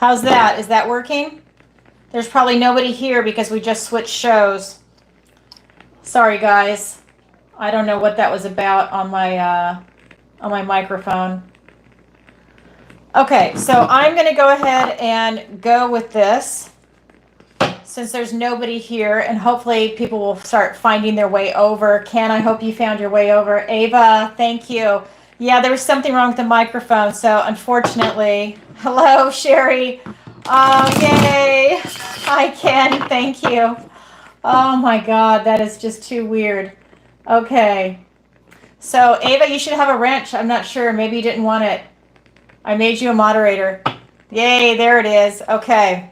How's that? Is that working? There's probably nobody here because we just switched shows. Sorry, guys. I don't know what that was about on my microphone. Okay, so I'm going to go ahead and go with this since there's nobody here, and hopefully people will start finding their way over. Ken, I hope you found your way over. Ava, thank you. Yeah, there was something wrong with the microphone, so unfortunately. Hello, Sherry. Oh, yay. Hi, Ken. Thank you. Oh, my God. That is just too weird. Okay. So, Ava, you should have a wrench. I'm not sure. Maybe you didn't want it. I made you a moderator. Yay, there it is. Okay.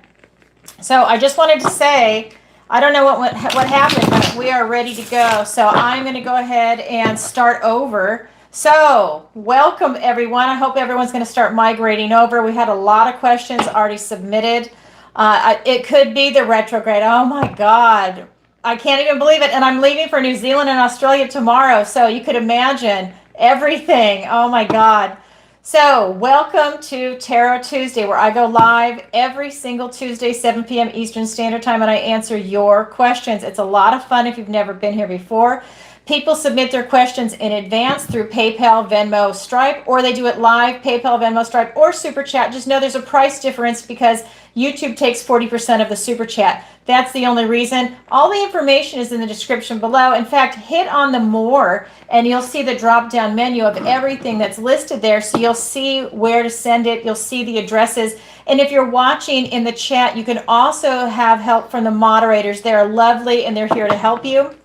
So I just wanted to say, I don't know what happened, but we are ready to go. So I'm going to go ahead and start over. So welcome, everyone. I hope everyone's going to start migrating over. We had a lot of questions already submitted. It could be the retrograde. Oh, my God. I can't even believe it. And I'm leaving for New Zealand and Australia tomorrow. So you could imagine everything. Oh, my God. So welcome to Tarot Tuesday, where I go live every single Tuesday, 7 p.m. Eastern Standard Time, and I answer your questions. It's a lot of fun if you've never been here before. People submit their questions in advance through PayPal, Venmo, Stripe, or they do it live, PayPal, Venmo, Stripe, or SuperChat. Just know there's a price difference because YouTube takes 40% of the SuperChat. That's the only reason. All the information is in the description below. In fact, hit on the more and you'll see the drop-down menu of everything that's listed there. So you'll see where to send it. You'll see the addresses. And if you're watching in the chat, you can also have help from the moderators. They're lovely and they're here to help you.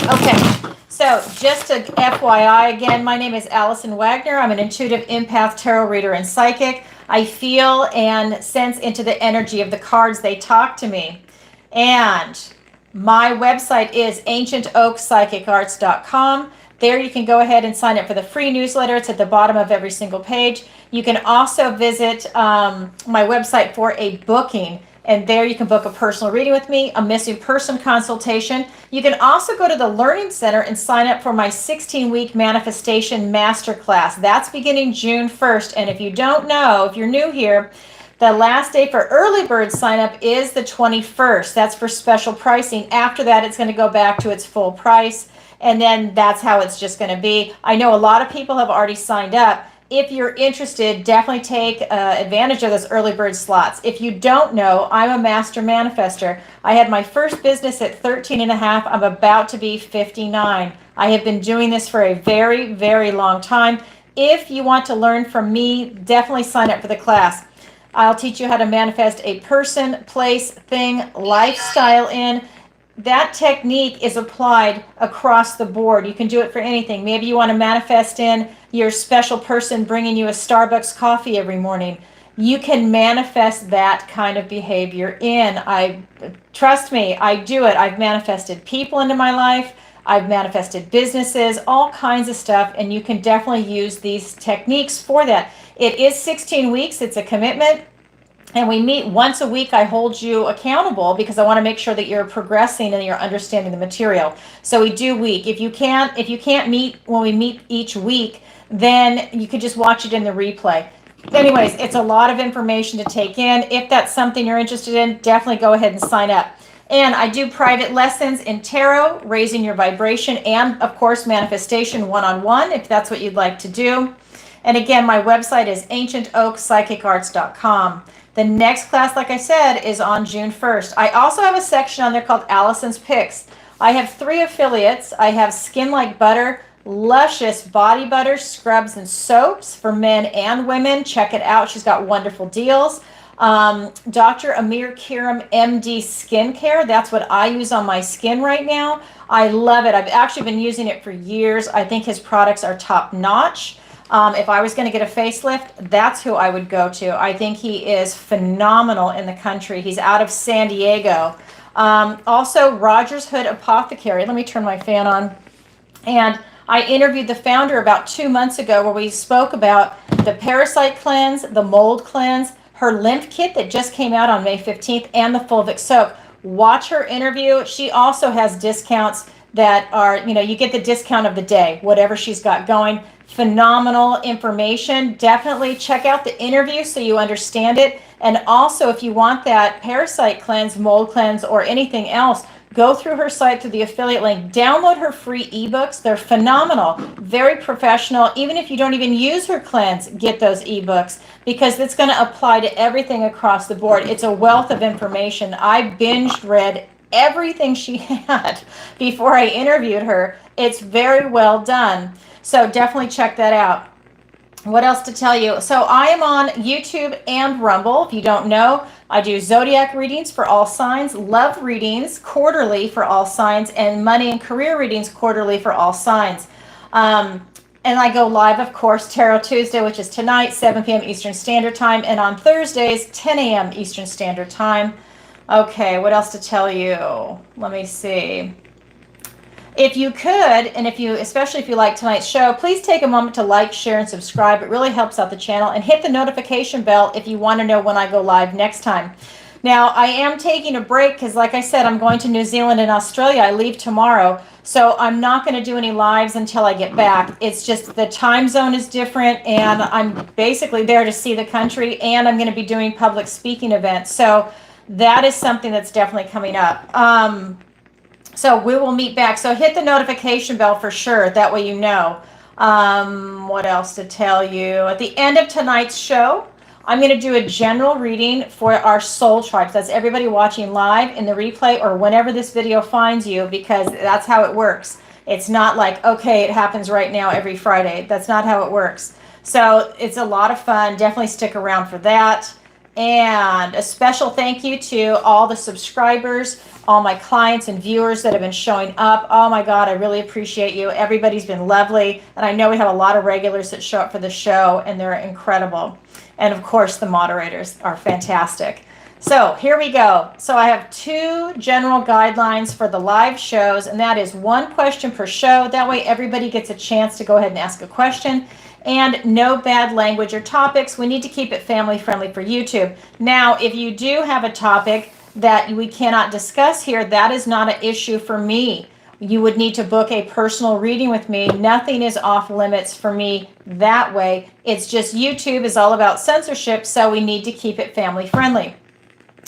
Okay, so just a FYI, again, my name is Alison Wagner. I'm an intuitive empath, tarot reader, and psychic. I feel and sense into the energy of the cards. They talk to me. And my website is ancientoakpsychicarts.com. There you can go ahead and sign up for the free newsletter. It's at the bottom of every single page. You can also visit my website for a booking. And there you can book a personal reading with me, a missing person consultation. You can also go to the Learning Center and sign up for my 16-week manifestation masterclass. That's beginning June 1st. And if you don't know, if you're new here, the last day for early bird sign up is the 21st. That's for special pricing. After that, it's going to go back to its full price. And then that's how it's just going to be. I know a lot of people have already signed up. If you're interested, definitely take advantage of those early bird slots. If you don't know, I'm a master manifester. I had my first business at 13 and a half. I'm about to be 59. I have been doing this for a very, very long time. If you want to learn from me, definitely sign up for the class. I'll teach you how to manifest a person, place, thing, lifestyle in. That technique is applied across the board. You can do it for anything. Maybe you want to manifest in your special person bringing you a Starbucks coffee every morning. You can manifest that kind of behavior in. Trust me, I do it. I've manifested people into my life. I've manifested businesses, all kinds of stuff, and you can definitely use these techniques for that. It is 16 weeks. It's a commitment. And we meet once a week. I hold you accountable because I want to make sure that you're progressing and you're understanding the material. So we do week. If you can't meet when we meet each week, then you could just watch it in the replay. Anyways, it's a lot of information to take in. If that's something you're interested in, definitely go ahead and sign up. And I do private lessons in tarot, raising your vibration, and of course manifestation one-on-one if that's what you'd like to do. And again, my website is ancientoakpsychicarts.com. The next class, like I said, is on June 1st. I also have a section on there called Alison's Picks. I have 3 affiliates. I have Skin Like Butter, luscious body butter, scrubs, and soaps for men and women. Check it out. She's got wonderful deals. Dr. Amir Kiram, MD Skincare. That's what I use on my skin right now. I love it. I've actually been using it for years. I think his products are top notch. If I was going to get a facelift, that's who I would go to. I think he is phenomenal in the country. He's out of San Diego. Also, Rogers Hood Apothecary. Let me turn my fan on. And I interviewed the founder about 2 months ago where we spoke about the parasite cleanse, the mold cleanse, her lymph kit that just came out on May 15th, and the fulvic soak. Watch her interview. She also has discounts that are, you get the discount of the day, whatever she's got going. Phenomenal information. Definitely check out the interview so you understand it. And also, if you want that parasite cleanse, mold cleanse, or anything else, go through her site through the affiliate link. Download her free ebooks. They're phenomenal, very professional. Even if you don't even use her cleanse, get those ebooks because it's going to apply to everything across the board. It's a wealth of information. I binged read everything she had before I interviewed her. It's very well done. So definitely check that out. What else to tell you? So I am on YouTube and Rumble. If you don't know, I do Zodiac readings for all signs, love readings quarterly for all signs, and money and career readings quarterly for all signs. And I go live, of course, Tarot Tuesday, which is tonight, 7 p.m. Eastern Standard Time, and on Thursdays, 10 a.m. Eastern Standard Time. Okay, what else to tell you? Let me see. If you could, and especially if you like tonight's show, please take a moment to like, share, and subscribe. It really helps out the channel. And hit the notification bell if you want to know when I go live next time. Now, I am taking a break because, like I said, I'm going to New Zealand and Australia. I leave tomorrow. So I'm not going to do any lives until I get back. It's just the time zone is different, and I'm basically there to see the country, and I'm going to be doing public speaking events. So that is something that's definitely coming up. So we will meet back. So hit the notification bell for sure. That way you know. What else to tell you? At the end of tonight's show, I'm going to do a general reading for our soul tribes. That's everybody watching live in the replay or whenever this video finds you, because that's how it works. It's not like, okay, it happens right now every Friday. That's not how it works. So it's a lot of fun. Definitely stick around for that. And a special thank you to all the subscribers, all my clients and viewers that have been showing up. Oh my God, I really appreciate you. Everybody's been lovely. And I know we have a lot of regulars that show up for the show, and they're incredible. And of course, the moderators are fantastic. So here we go. So I have 2 general guidelines for the live shows, and that is 1 question per show. That way everybody gets a chance to go ahead and ask a question. And no bad language or topics. We need to keep it family friendly for YouTube. Now, if you do have a topic that we cannot discuss here, that is not an issue for me. You would need to book a personal reading with me. Nothing is off limits for me that way. It's just YouTube is all about censorship, so we need to keep it family friendly.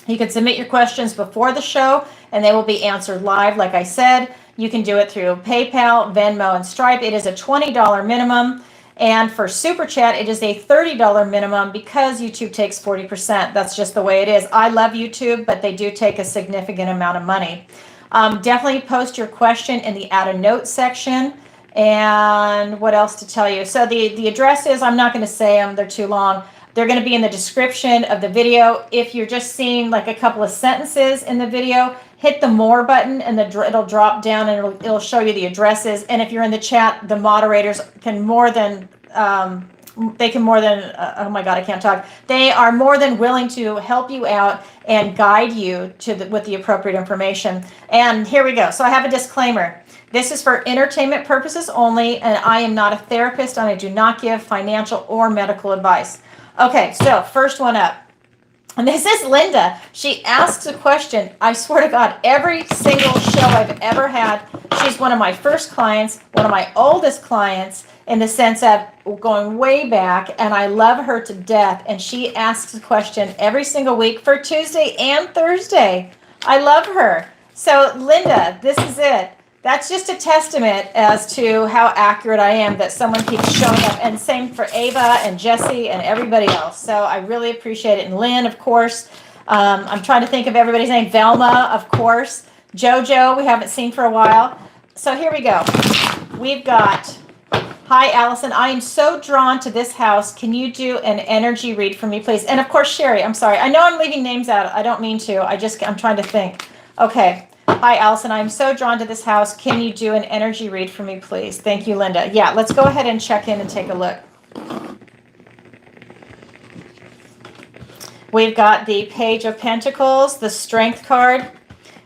You can submit your questions before the show, and they will be answered live, like I said. You can do it through PayPal, Venmo, and Stripe. It is a $20 minimum. And for SuperChat, it is a $30 minimum because YouTube takes 40%. That's just the way it is. I love YouTube, but they do take a significant amount of money. Definitely post your question in the add a note section. And what else to tell you? So the addresses, I'm not going to say them. They're too long. They're going to be in the description of the video. If you're just seeing like a couple of sentences in the video, hit the more button and it'll drop down and it'll show you the addresses. And if you're in the chat, the moderators can more than, oh my God, I can't talk. They are more than willing to help you out and guide you with the appropriate information. And here we go. So I have a disclaimer. This is for entertainment purposes only, and I am not a therapist, and I do not give financial or medical advice. Okay, so first one up. And this is Linda. She asks a question. I swear to God, every single show I've ever had, she's one of my first clients, one of my oldest clients, in the sense of going way back, and I love her to death. And she asks a question every single week for Tuesday and Thursday. I love her. So Linda, this is it. That's just a testament as to how accurate I am that someone keeps showing up. And same for Ava and Jesse and everybody else. So I really appreciate it. And Lynn, of course. I'm trying to think of everybody's name. Velma, of course. Jojo, we haven't seen for a while. So here we go. We've got, hi, Alison. I am so drawn to this house. Can you do an energy read for me, please? And of course, Sherry, I'm sorry. I know I'm leaving names out. I don't mean to. I'm trying to think. Okay. Hi, Alison. I'm so drawn to this house. Can you do an energy read for me, please? Thank you, Linda. Yeah, let's go ahead and check in and take a look. We've got the Page of Pentacles, the Strength card,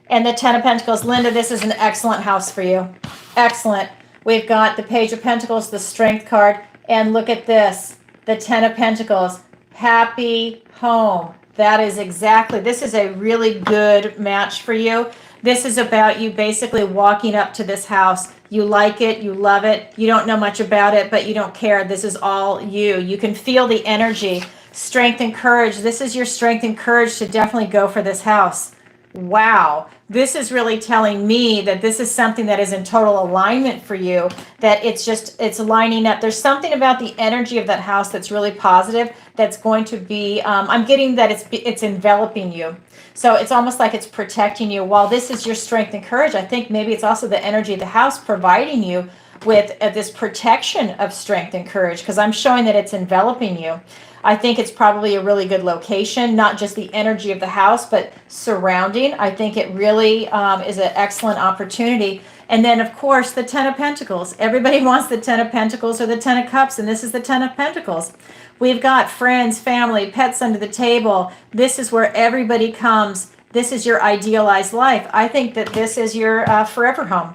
and the Ten of Pentacles. Linda, this is an excellent house for you. Excellent. We've got the Page of Pentacles, the Strength card, and look at this, the Ten of Pentacles. Happy home. That is exactly, this is a really good match for you. This is about you basically walking up to this house. You like it, you love it, you don't know much about it, but you don't care. This is all you. You can feel the energy, strength and courage. This is your strength and courage to definitely go for this house. Wow. This is really telling me that this is something that is in total alignment for you, that it's lining up. There's something about the energy of that house that's really positive, that's going to be, I'm getting that it's enveloping you. So it's almost like it's protecting you. While this is your strength and courage, I think maybe it's also the energy of the house providing you with this protection of strength and courage, because I'm showing that it's enveloping you. I think it's probably a really good location, not just the energy of the house, but surrounding. I think it really is an excellent opportunity. And then, of course, the Ten of Pentacles. Everybody wants the Ten of Pentacles or the Ten of Cups, and this is the Ten of Pentacles. We've got friends, family, pets under the table. This is where everybody comes. This is your idealized life. I think that this is your forever home.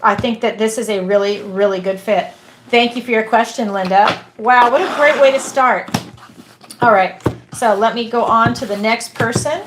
I think that this is a really, really good fit. Thank you for your question, Linda. Wow, what a great way to start. All right, so let me go on to the next person.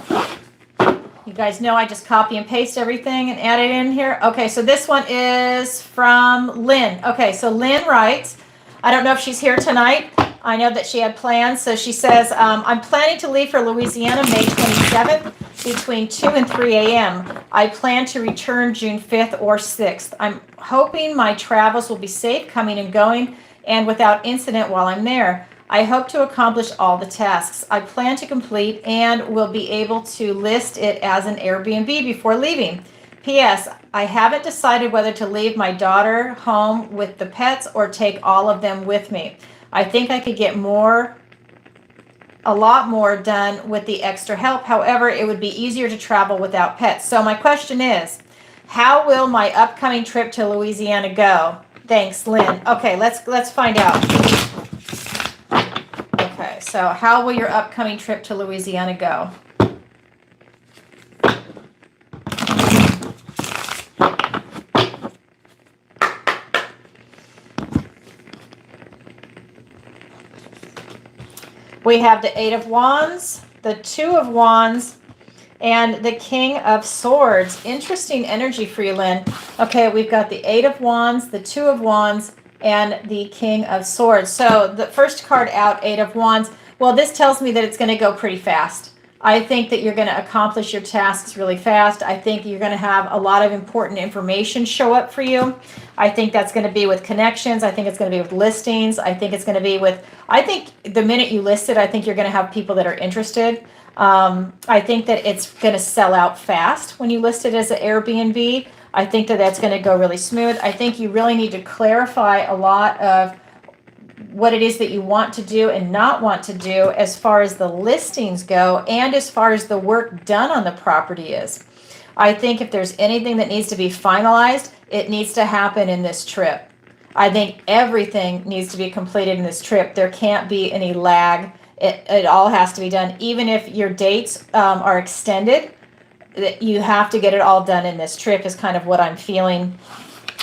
You guys know I just copy and paste everything and add it in here. Okay, so this one is from Lynn. Okay, so Lynn writes, I don't know if she's here tonight. I know that she had plans. So she says, I'm planning to leave for Louisiana May 27th between 2 and 3 a.m. I plan to return June 5th or 6th. I'm hoping my travels will be safe coming and going and without incident while I'm there. I hope to accomplish all the tasks I plan to complete and will be able to list it as an Airbnb before leaving. P.S. I haven't decided whether to leave my daughter home with the pets or take all of them with me. I think I could get a lot more done with the extra help. However, it would be easier to travel without pets. So my question is, how will my upcoming trip to Louisiana go? Thanks, Lynn. Okay, let's find out. Okay, so how will your upcoming trip to Louisiana go? We have the Eight of Wands, the Two of Wands, and the King of Swords. Interesting energy for you, Lynn. Okay, we've got the Eight of Wands, the Two of Wands, and the King of Swords. So the first card out, Eight of Wands. Well, this tells me that it's going to go pretty fast. I think that you're going to accomplish your tasks really fast. I think you're going to have a lot of important information show up for you. I think that's going to be with connections. I think it's going to be with listings. I think it's going to be with, I think the minute you list it, I think you're going to have people that are interested. I think that it's going to sell out fast when you list it as an Airbnb. I think that that's going to go really smooth. I think you really need to clarify a lot of what it is that you want to do and not want to do as far as the listings go and as far as the work done on the property is. I think if there's anything that needs to be finalized, it needs to happen in this trip. I think everything needs to be completed in this trip. There can't be any lag. It all has to be done. Even if your dates are extended, you have to get it all done in this trip is kind of what I'm feeling,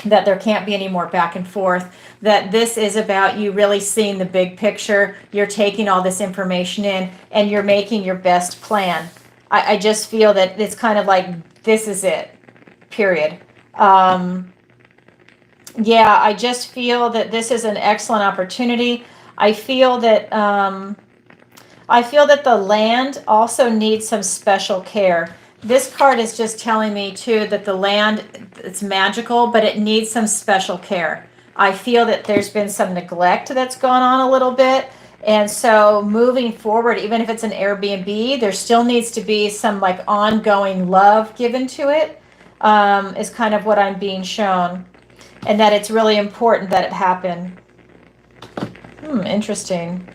that there can't be any more back and forth, that this is about you really seeing the big picture. You're taking all this information in and you're making your best plan. I just feel that it's kind of like, this is it, period. Yeah, I just feel that this is an excellent opportunity. I feel that the land also needs some special care. This card is just telling me too that the land, it's magical, but it needs some special care. I feel that there's been some neglect that's gone on a little bit. And so moving forward, even if it's an Airbnb, there still needs to be some like ongoing love given to it, is kind of what I'm being shown. And that it's really important that it happen. Interesting.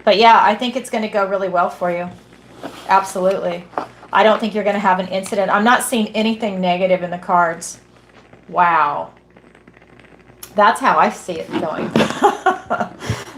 But yeah, I think it's going to go really well for you. Absolutely. I don't think you're going to have an incident. I'm not seeing anything negative in the cards. Wow. That's how I see it going.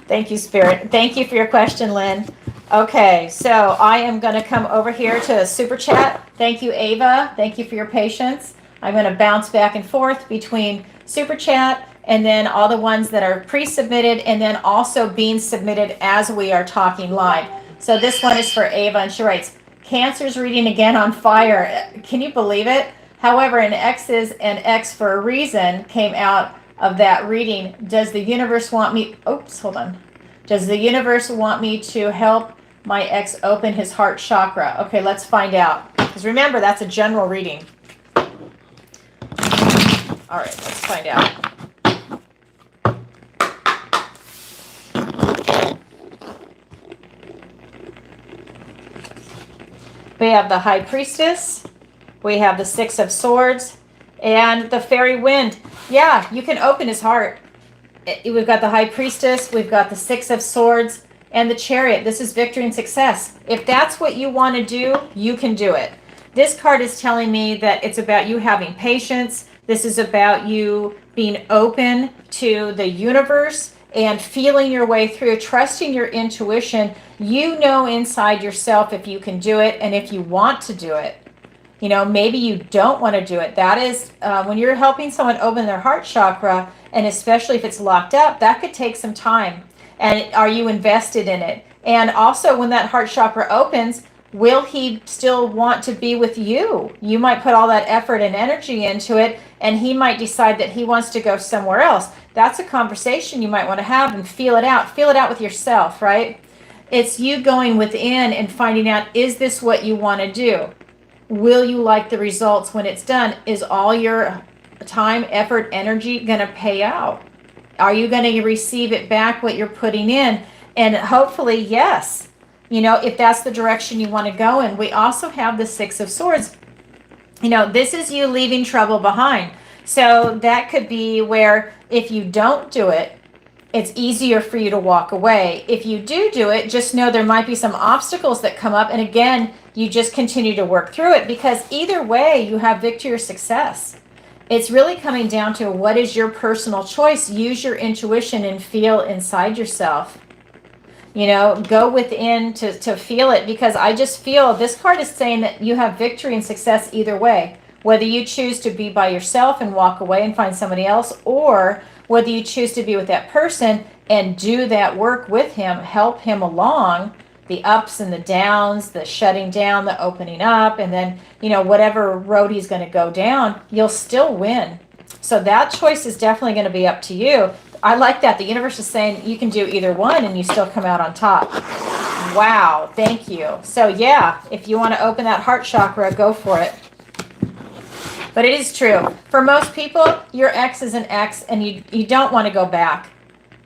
Thank you, Spirit. Thank you for your question, Lynn. Okay, so I am going to come over here to Super Chat. Thank you, Ava. Thank you for your patience. I'm going to bounce back and forth between Super Chat and then all the ones that are pre-submitted and then also being submitted as we are talking live. So this one is for Ava, and she writes, Cancer's reading again on fire. Can you believe it? However, an X is an X for a reason came out of that reading. Does the universe want me, oops, hold on. Does the universe want me to help my ex open his heart chakra? Okay, let's find out. Because remember, that's a general reading. All right, let's find out. We have the High Priestess. We have the Six of Swords and the Fairy Wind. Yeah, you can open his heart. We've got the High Priestess. We've got the Six of Swords and the Chariot. This is victory and success. If that's what you want to do, you can do it. This card is telling me that it's about you having patience. This is about you being open to the universe and feeling your way through, trusting your intuition. You know inside yourself if you can do it and if you want to do it. You know, maybe you don't want to do it. That is, when you're helping someone open their heart chakra, and especially if it's locked up, that could take some time. And are you invested in it? And also, when that heart chakra opens, will he still want to be with you? You might put all that effort and energy into it, and he might decide that he wants to go somewhere else. That's a conversation you might want to have and feel it out. Feel it out with yourself, right? It's you going within and finding out, is this what you want to do? Will you like the results when it's done? Is all your time, effort, energy going to pay out? Are you going to receive it back, what you're putting in? And hopefully, yes. You know, if that's the direction you want to go in. We also have the Six of Swords. You know, this is you leaving trouble behind. So that could be where if you don't do it, it's easier for you to walk away. If you do it, just know there might be some obstacles that come up. And again, you just continue to work through it, because either way, you have victory or success. It's really coming down to what is your personal choice. Use your intuition and feel inside yourself. You know, go within to feel it, because I just feel this card is saying that you have victory and success either way. Whether you choose to be by yourself and walk away and find somebody else, or whether you choose to be with that person and do that work with him, help him along, the ups and the downs, the shutting down, the opening up, and then, you know, whatever road he's going to go down, you'll still win. So that choice is definitely going to be up to you. I like that. The universe is saying you can do either one and you still come out on top. Wow. Thank you. So yeah, if you want to open that heart chakra, go for it. But it is true. For most people, your ex is an ex and you don't want to go back.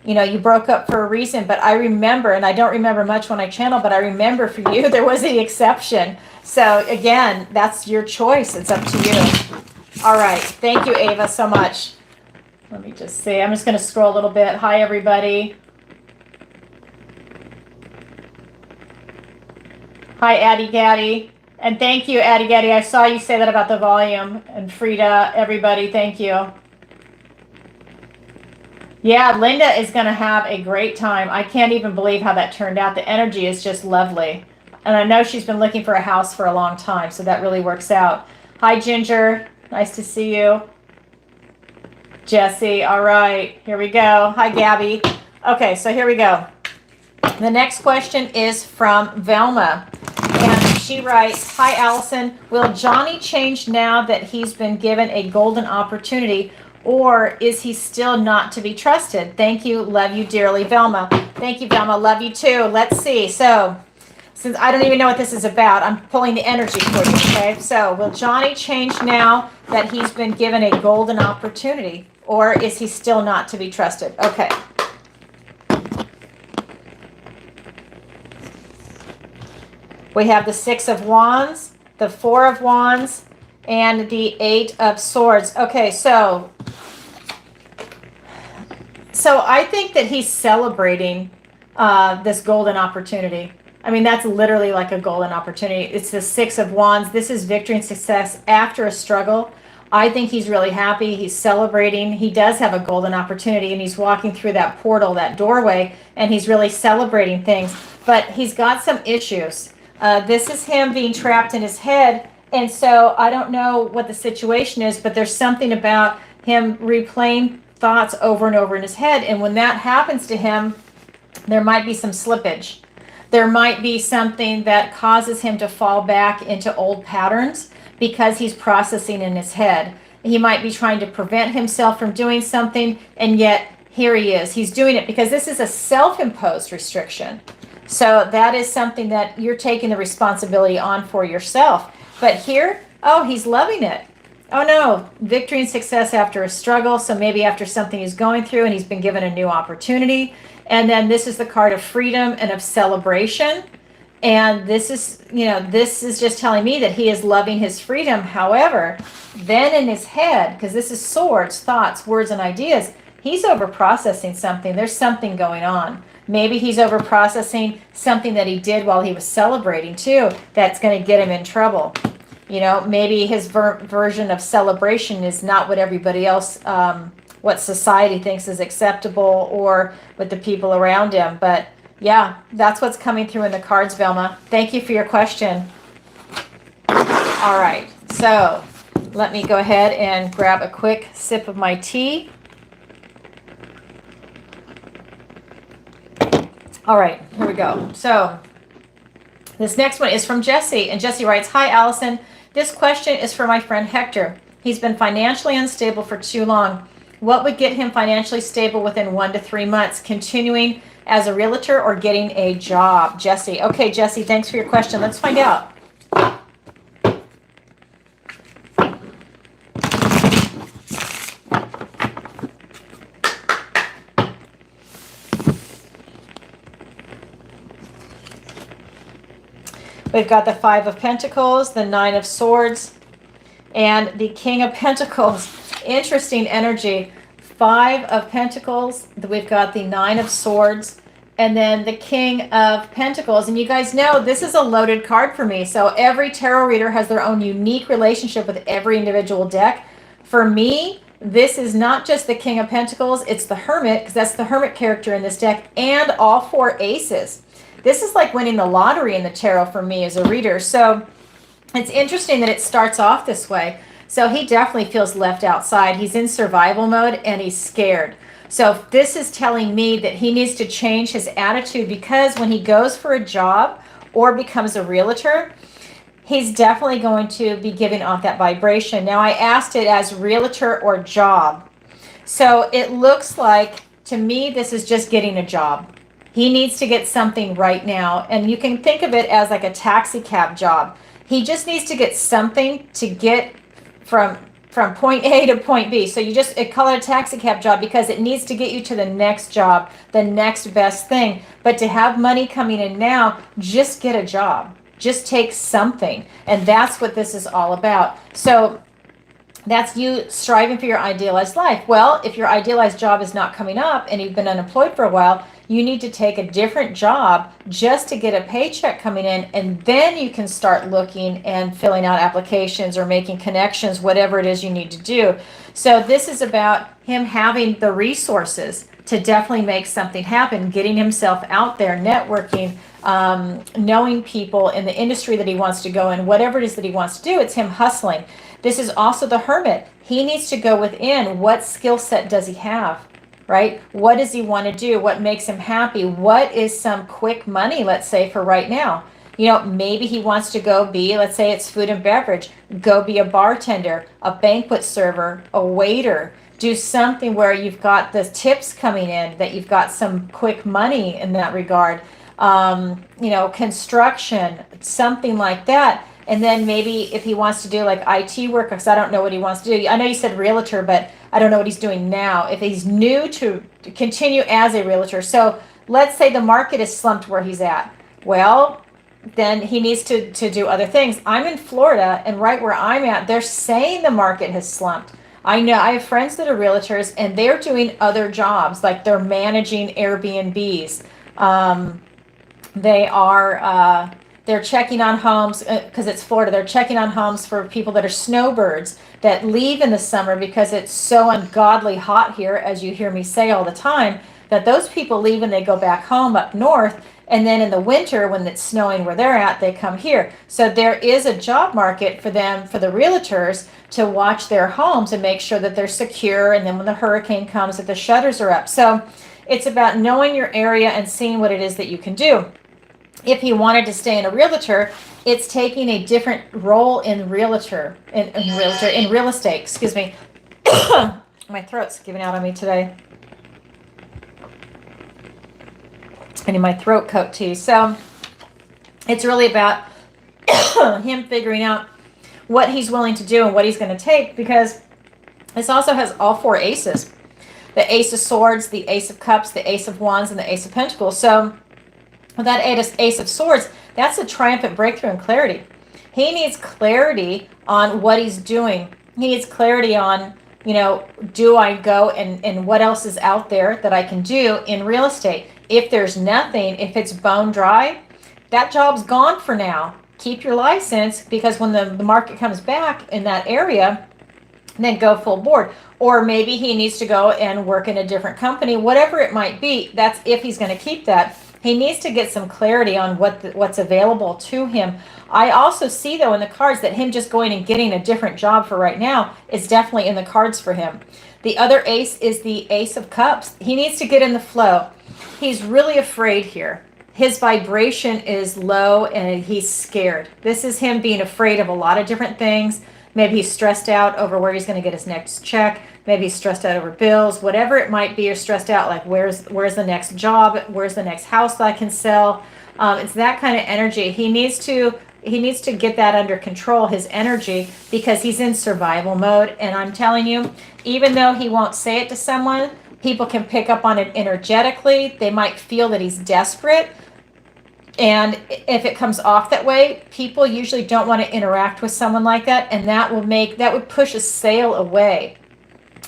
You know, you broke up for a reason, but I remember, and I don't remember much when I channel, but I remember for you, there was the exception. So again, that's your choice. It's up to you. All right. Thank you, Ava, so much. Let me just see. I'm just going to scroll a little bit. Hi, everybody. Hi, Addie Gaddy. And thank you, Addie Gaddy. I saw you say that about the volume. And Frida, everybody, thank you. Yeah, Linda is going to have a great time. I can't even believe how that turned out. The energy is just lovely. And I know she's been looking for a house for a long time, so that really works out. Hi, Ginger. Nice to see you. Jesse, all right. Here we go. Hi, Gabby. Okay, so here we go. The next question is from Velma. And she writes, hi, Alison. Will Johnny change now that he's been given a golden opportunity? Or is he still not to be trusted? Thank you. Love you dearly, Velma. Thank you, Velma. Love you too. Let's see. So, since I don't even know what this is about, I'm pulling the energy for you, okay? So, will Johnny change now that he's been given a golden opportunity? Or is he still not to be trusted? Okay. We have the Six of Wands, the Four of Wands, and the Eight of Swords. Okay, so I think that he's celebrating this golden opportunity. I mean, that's literally like a golden opportunity. It's the Six of Wands. This is victory and success after a struggle. I think he's really happy. He's celebrating. He does have a golden opportunity, and he's walking through that portal, that doorway, and he's really celebrating things. But he's got some issues. This is him being trapped in his head. And so I don't know what the situation is, but there's something about him replaying thoughts over and over in his head. And when that happens to him, there might be some slippage. There might be something that causes him to fall back into old patterns because he's processing in his head. He might be trying to prevent himself from doing something, and yet here he is. He's doing it because this is a self-imposed restriction. So that is something that you're taking the responsibility on for yourself. But here, oh, he's loving it. Oh no, victory and success after a struggle. So maybe after something he's going through and he's been given a new opportunity. And then this is the card of freedom and of celebration. And this is, this is just telling me that he is loving his freedom. However, then in his head, because this is swords, thoughts, words, and ideas, he's over processing something. There's something going on. Maybe he's over processing something that he did while he was celebrating too, that's going to get him in trouble. Maybe his version of celebration is not what everybody else, what society thinks is acceptable or with the people around him. But yeah, that's what's coming through in the cards, Velma. Thank you for your question. All right, so let me go ahead and grab a quick sip of my tea. All right, here we go. So this next one is from Jesse, and Jesse writes, "Hi, Alison. This question is for my friend Hector. He's been financially unstable for too long. What would get him financially stable within 1 to 3 months? Continuing as a realtor or getting a job?" Jesse. Okay, Jesse, thanks for your question. Let's find out. We've got the 5 of Pentacles, the 9 of Swords, and the King of Pentacles. Interesting energy. 5 of Pentacles, we've got the 9 of Swords, and then the King of Pentacles. And you guys know this is a loaded card for me. So every tarot reader has their own unique relationship with every individual deck. For me, this is not just the King of Pentacles, it's the Hermit, because that's the Hermit character in this deck, and all 4 aces. This is like winning the lottery in the tarot for me as a reader. So it's interesting that it starts off this way. So he definitely feels left outside. He's in survival mode and he's scared. So this is telling me that he needs to change his attitude, because when he goes for a job or becomes a realtor, he's definitely going to be giving off that vibration. Now I asked it as realtor or job. So it looks like, to me, this is just getting a job. He needs to get something right now. And you can think of it as like a taxi cab job. He just needs to get something to get from point A to point B. So you just call it a taxi cab job because it needs to get you to the next job, the next best thing. But to have money coming in now, just get a job. Just take something. And that's what this is all about. So that's you striving for your idealized life. Well, if your idealized job is not coming up and you've been unemployed for a while, you need to take a different job just to get a paycheck coming in, and then you can start looking and filling out applications or making connections, whatever it is you need to do. So this is about him having the resources to definitely make something happen, getting himself out there, networking, knowing people in the industry that he wants to go in, whatever it is that he wants to do. It's him hustling. This is also the Hermit. He needs to go within. What skill set does he have? Right? What does he want to do? What makes him happy? What is some quick money, let's say, for right now? Maybe he wants to go be, let's say it's food and beverage, go be a bartender, a banquet server, a waiter. Do something where you've got the tips coming in, that you've got some quick money in that regard. Construction, something like that. And then maybe if he wants to do like IT work, because I don't know what he wants to do. I know you said realtor, but I don't know what he's doing now. If he's new to continue as a realtor. So let's say the market is slumped where he's at. Well, then he needs to do other things. I'm in Florida, and right where I'm at, they're saying the market has slumped. I know I have friends that are realtors, and they're doing other jobs, like they're managing Airbnbs. They're checking on homes, because it's Florida. They're checking on homes for people that are snowbirds that leave in the summer because it's so ungodly hot here, as you hear me say all the time, that those people leave and they go back home up north. And then in the winter, when it's snowing where they're at, they come here. So there is a job market for them, for the realtors, to watch their homes and make sure that they're secure. And then when the hurricane comes, that the shutters are up. So it's about knowing your area and seeing what it is that you can do. If he wanted to stay in a realtor, it's taking a different role in real estate, excuse me. My throat's giving out on me today. I need my throat coat tea. So it's really about him figuring out what he's willing to do and what he's going to take, because this also has all 4 aces. The Ace of Swords, the Ace of Cups, the Ace of Wands, and the Ace of Pentacles. So with that Ace of Swords, that's a triumphant breakthrough and clarity. He needs clarity on what he's doing. He needs clarity on, you know, do I go and what else is out there that I can do in real estate? If there's nothing, if it's bone dry, that job's gone for now. Keep your license, because when the market comes back in that area, then go full board. Or maybe he needs to go and work in a different company, whatever it might be. That's if he's going to keep that. He needs to get some clarity on what's available to him. I also see, though, in the cards that him just going and getting a different job for right now is definitely in the cards for him. The other ace is the Ace of Cups. He needs to get in the flow. He's really afraid here. His vibration is low and he's scared. This is him being afraid of a lot of different things. Maybe he's stressed out over where he's going to get his next check. Maybe he's stressed out over bills, whatever it might be. You're stressed out like, where's the next job? Where's the next house that I can sell? It's that kind of energy. He needs to get that under control, his energy, because he's in survival mode. And I'm telling you, even though he won't say it to someone, people can pick up on it energetically. They might feel that he's desperate. And if it comes off that way, people usually don't want to interact with someone like that. And that would push a sale away,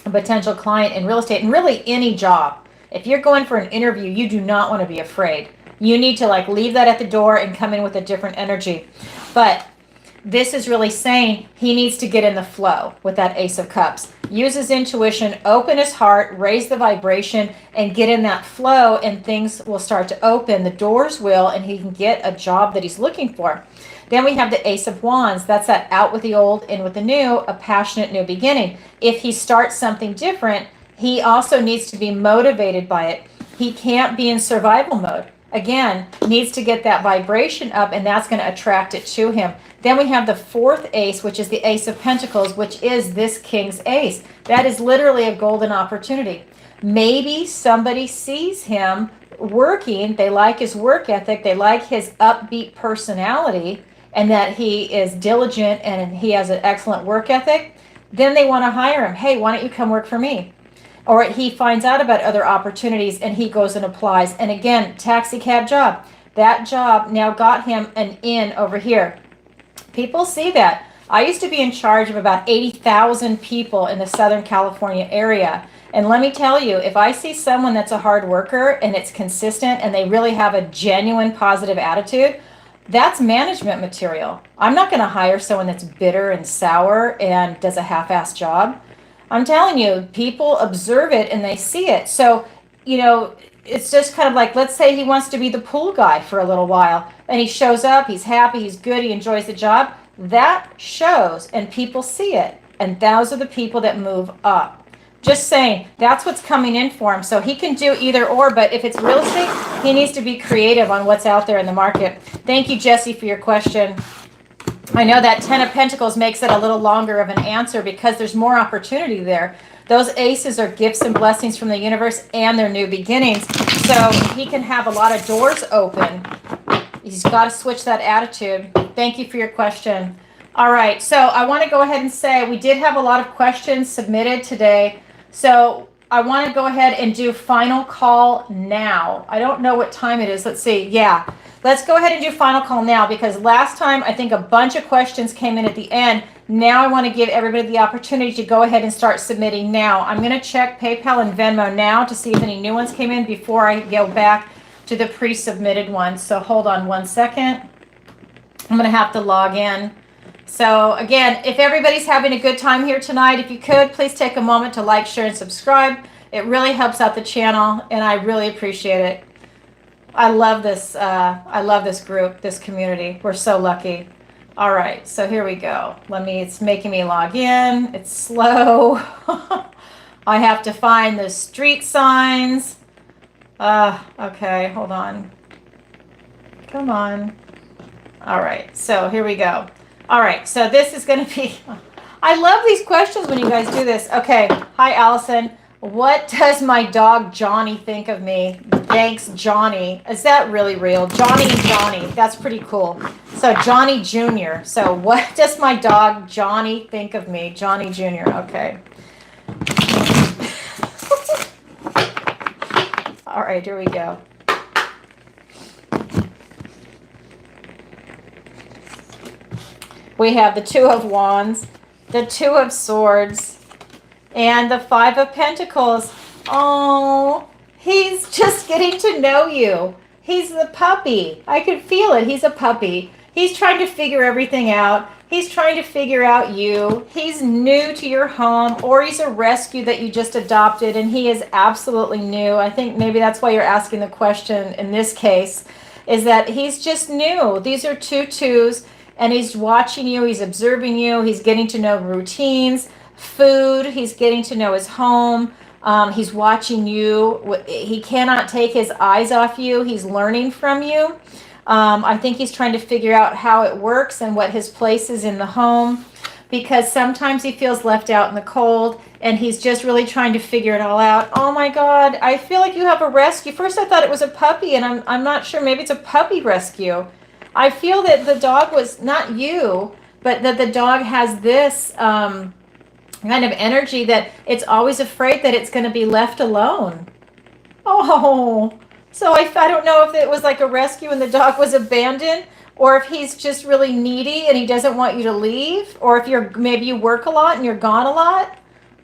a potential client in real estate, and really any job. If you're going for an interview, you do not want to be afraid. You need to leave that at the door and come in with a different energy. But this is really saying he needs to get in the flow with that Ace of Cups. Use his intuition, open his heart, raise the vibration, and get in that flow, and things will start to open. The doors will, and he can get a job that he's looking for. Then we have the Ace of Wands. That's that out with the old, in with the new, a passionate new beginning. If he starts something different, he also needs to be motivated by it. He can't be in survival mode. Again, needs to get that vibration up, and that's going to attract it to him. Then we have the 4th ace, which is the Ace of Pentacles, which is this King's Ace. That is literally a golden opportunity. Maybe somebody sees him working, they like his work ethic, they like his upbeat personality, and that he is diligent and he has an excellent work ethic. Then they want to hire him. Hey, why don't you come work for me? Or he finds out about other opportunities and he goes and applies. And again, taxi cab job. That job now got him an in over here. People see that. I used to be in charge of about 80,000 people in the Southern California area. And let me tell you, if I see someone that's a hard worker and it's consistent and they really have a genuine positive attitude, that's management material. I'm not going to hire someone that's bitter and sour and does a half-assed job. I'm telling you, people observe it and they see it. So, it's just kind of like, let's say he wants to be the pool guy for a little while, and he shows up, he's happy, he's good, he enjoys the job. That shows, and people see it. And those are the people that move up. Just saying, that's what's coming in for him. So he can do either or, but if it's real estate, he needs to be creative on what's out there in the market. Thank you, Jesse, for your question. I know that 10 of Pentacles makes it a little longer of an answer because there's more opportunity there. Those aces are gifts and blessings from the universe and their new beginnings. So he can have a lot of doors open. He's got to switch that attitude. Thank you for your question. All right, so I want to go ahead and say we did have a lot of questions submitted today. So I want to go ahead and do final call now. I don't know what time it is. Let's see. Yeah. Let's go ahead and do final call now, because last time I think a bunch of questions came in at the end. Now I want to give everybody the opportunity to go ahead and start submitting now. I'm going to check PayPal and Venmo now to see if any new ones came in before I go back to the pre-submitted ones. So hold on one second. I'm going to have to log in. So again, if everybody's having a good time here tonight, if you could, please take a moment to like, share, and subscribe. It really helps out the channel, and I really appreciate it. I love this group, this community. We're so lucky. All right, so here we go. It's making me log in. It's slow. I have to find the street signs. Okay, hold on. Come on. All right, so here we go. All right, so this is going to be, I love these questions when you guys do this. Okay, hi, Allison. What does my dog Johnny think of me? Thanks, Johnny. Is that really real? Johnny and Johnny. That's pretty cool. So Johnny Jr. So what does my dog Johnny think of me? Johnny Jr. Okay. All right, here we go. We have the Two of Wands, the Two of Swords, and the Five of Pentacles. Oh, he's just getting to know you. He's the puppy. I can feel it. He's a puppy. He's trying to figure everything out. He's trying to figure out you. He's new to your home, or he's a rescue that you just adopted, and he is absolutely new. I think maybe that's why you're asking the question in this case, is that he's just new. These are two twos. And he's watching you, he's observing you, he's getting to know routines, food, he's getting to know his home, he's watching you. He cannot take his eyes off you, he's learning from you. I think he's trying to figure out how it works and what his place is in the home, because sometimes he feels left out in the cold, and he's just really trying to figure it all out. Oh my God, I feel like you have a rescue. First I thought it was a puppy, and I'm not sure, maybe it's a puppy rescue. I feel that the dog was not you, but that the dog has this kind of energy that it's always afraid that it's going to be left alone. Oh, so I don't know if it was like a rescue and the dog was abandoned, or if he's just really needy and he doesn't want you to leave, or if maybe you work a lot and you're gone a lot.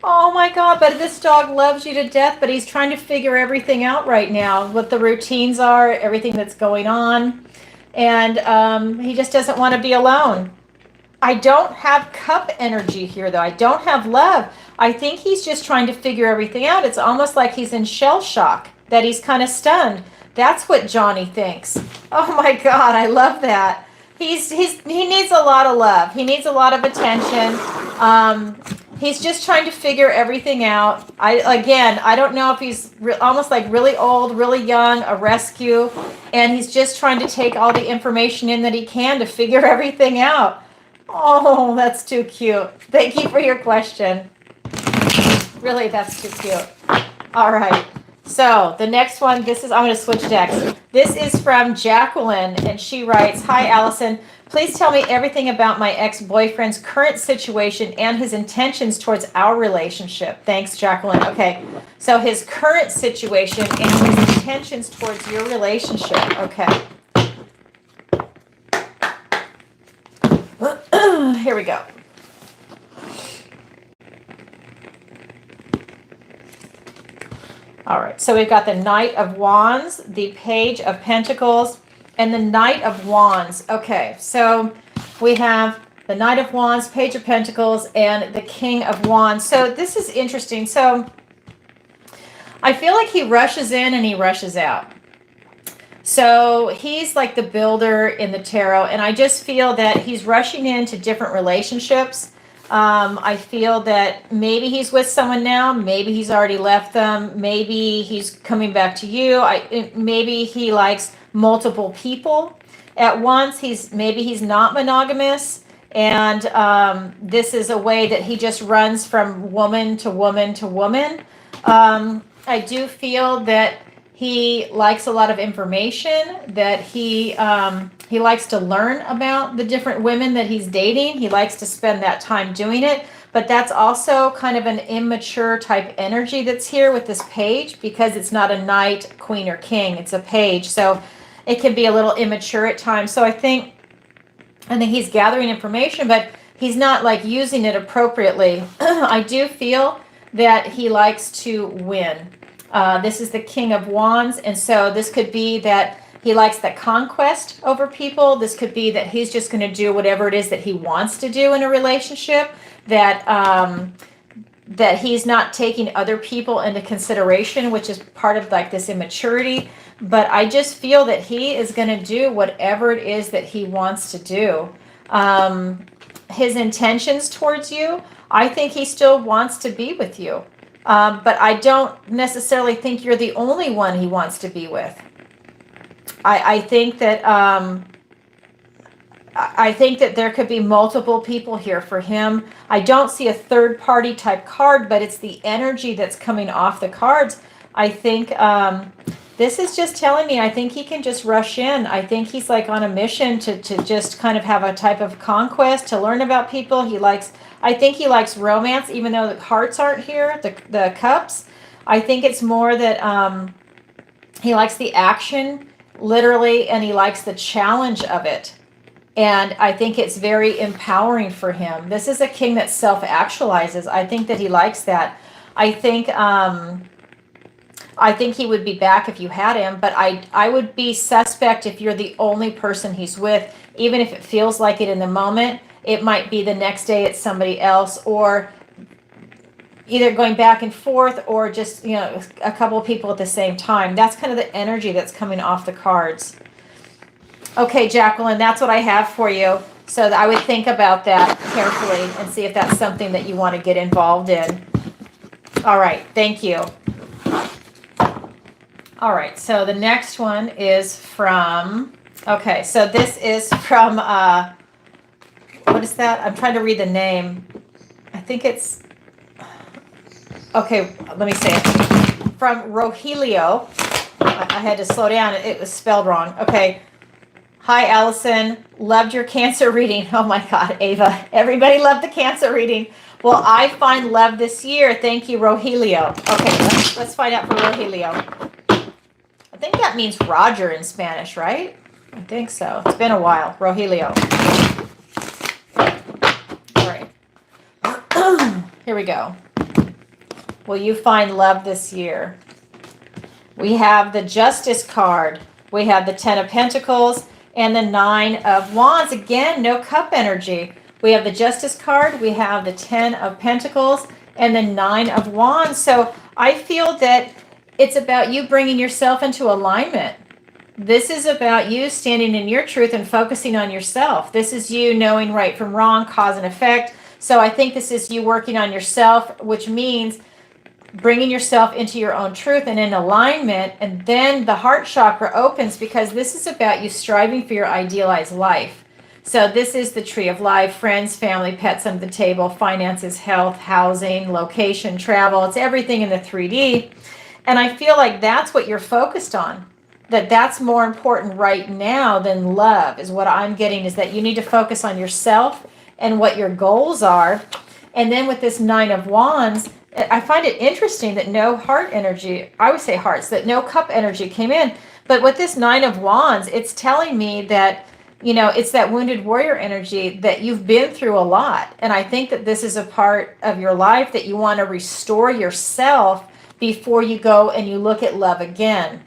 Oh my God, but this dog loves you to death, but he's trying to figure everything out right now, what the routines are, everything that's going on. And he just doesn't want to be alone. I don't have cup energy here, though. I don't have love. I think he's just trying to figure everything out. It's almost like he's in shell shock, that he's kind of stunned. That's what Johnny thinks. Oh my God, I love that. He needs a lot of love. He needs a lot of attention. He's just trying to figure everything out. I don't know if he's almost like really old, really young, a rescue, and he's just trying to take all the information in that he can to figure everything out. Oh, that's too cute. Thank you for your question. Really, that's too cute. All right. So the next one, I'm going to switch decks. This is from Jacqueline, and she writes, "Hi, Allison. Please tell me everything about my ex-boyfriend's current situation and his intentions towards our relationship." Thanks, Jacqueline. Okay, so his current situation and his intentions towards your relationship. Okay. Here we go. All right, so we've got the Knight of Wands, the Page of Pentacles, and the Knight of Wands. Okay, so we have the Knight of Wands, Page of Pentacles, and the King of Wands. So this is interesting. So I feel like he rushes in and he rushes out. So he's like the builder in the tarot, and I just feel that he's rushing into different relationships. I feel that maybe he's with someone now, maybe he's already left them, maybe he's coming back to you. Maybe he likes multiple people at once. Maybe he's not monogamous, and this is a way that he just runs from woman to woman to woman. I do feel that he likes a lot of information, that he likes to learn about the different women that he's dating. He likes to spend that time doing it, but that's also kind of an immature type energy that's here with this page, because it's not a knight, queen, or king. It's a page, so it can be a little immature at times. So I think he's gathering information, but he's not like using it appropriately. I do feel that he likes to win. This is the King of Wands, and so this could be that he likes the conquest over people. This could be that he's just going to do whatever it is that he wants to do in a relationship, that he's not taking other people into consideration, which is part of like this immaturity. But I just feel that he is going to do whatever it is that he wants to do. His intentions towards you, I think he still wants to be with you. But I don't necessarily think you're the only one he wants to be with. I think that I think that there could be multiple people here for him. I don't see a third party type card, but it's the energy that's coming off the cards. I think this is just telling me, I think he can just rush in. I think he's like on a mission to just kind of have a type of conquest, to learn about people. I think he likes romance, even though the hearts aren't here, the cups. I think it's more that he likes the action, literally, and he likes the challenge of it. And I think it's very empowering for him. This is a king that self-actualizes. I think that he likes that. I think he would be back if you had him, but I would be suspect if you're the only person he's with, even if it feels like it in the moment. It might be the next day it's somebody else, or either going back and forth, or just, a couple of people at the same time. That's kind of the energy that's coming off the cards. Okay, Jacqueline, that's what I have for you. So I would think about that carefully and see if that's something that you want to get involved in. All right, thank you. All right, so the next one is from, okay, so this is from, what is that? I'm trying to read the name. I think it's, okay, let me say it. From Roelio. I had to slow down. It was spelled wrong. Okay. Hi, Alison. Loved your Cancer reading. Oh my God, Ava. Everybody loved the Cancer reading. Well, I find love this year. Thank you, Roelio. Okay, let's find out for Roelio. I think that means Roger in Spanish, right? I think so. It's been a while. Roelio. All right. Here we go. Will you find love this year? We have the Justice card. We have the Ten of Pentacles and the Nine of Wands. Again, no cup energy. We have the Justice card. We have the Ten of Pentacles and the Nine of Wands. So I feel that it's about you bringing yourself into alignment. This is about you standing in your truth and focusing on yourself. This is you knowing right from wrong, cause and effect. So I think this is you working on yourself, which means bringing yourself into your own truth and in alignment. And then the heart chakra opens, because this is about you striving for your idealized life. So this is the tree of life: friends, family, pets under the table, finances, health, housing, location, travel. It's everything in the 3D. And I feel like that's what you're focused on. That's more important right now than love, is what I'm getting, is that you need to focus on yourself and what your goals are. And then with this Nine of Wands, I find it interesting that no heart energy, I would say hearts, that no cup energy came in. But with this Nine of Wands, it's telling me that, it's that wounded warrior energy, that you've been through a lot. And I think that this is a part of your life that you want to restore yourself before you go and you look at love again.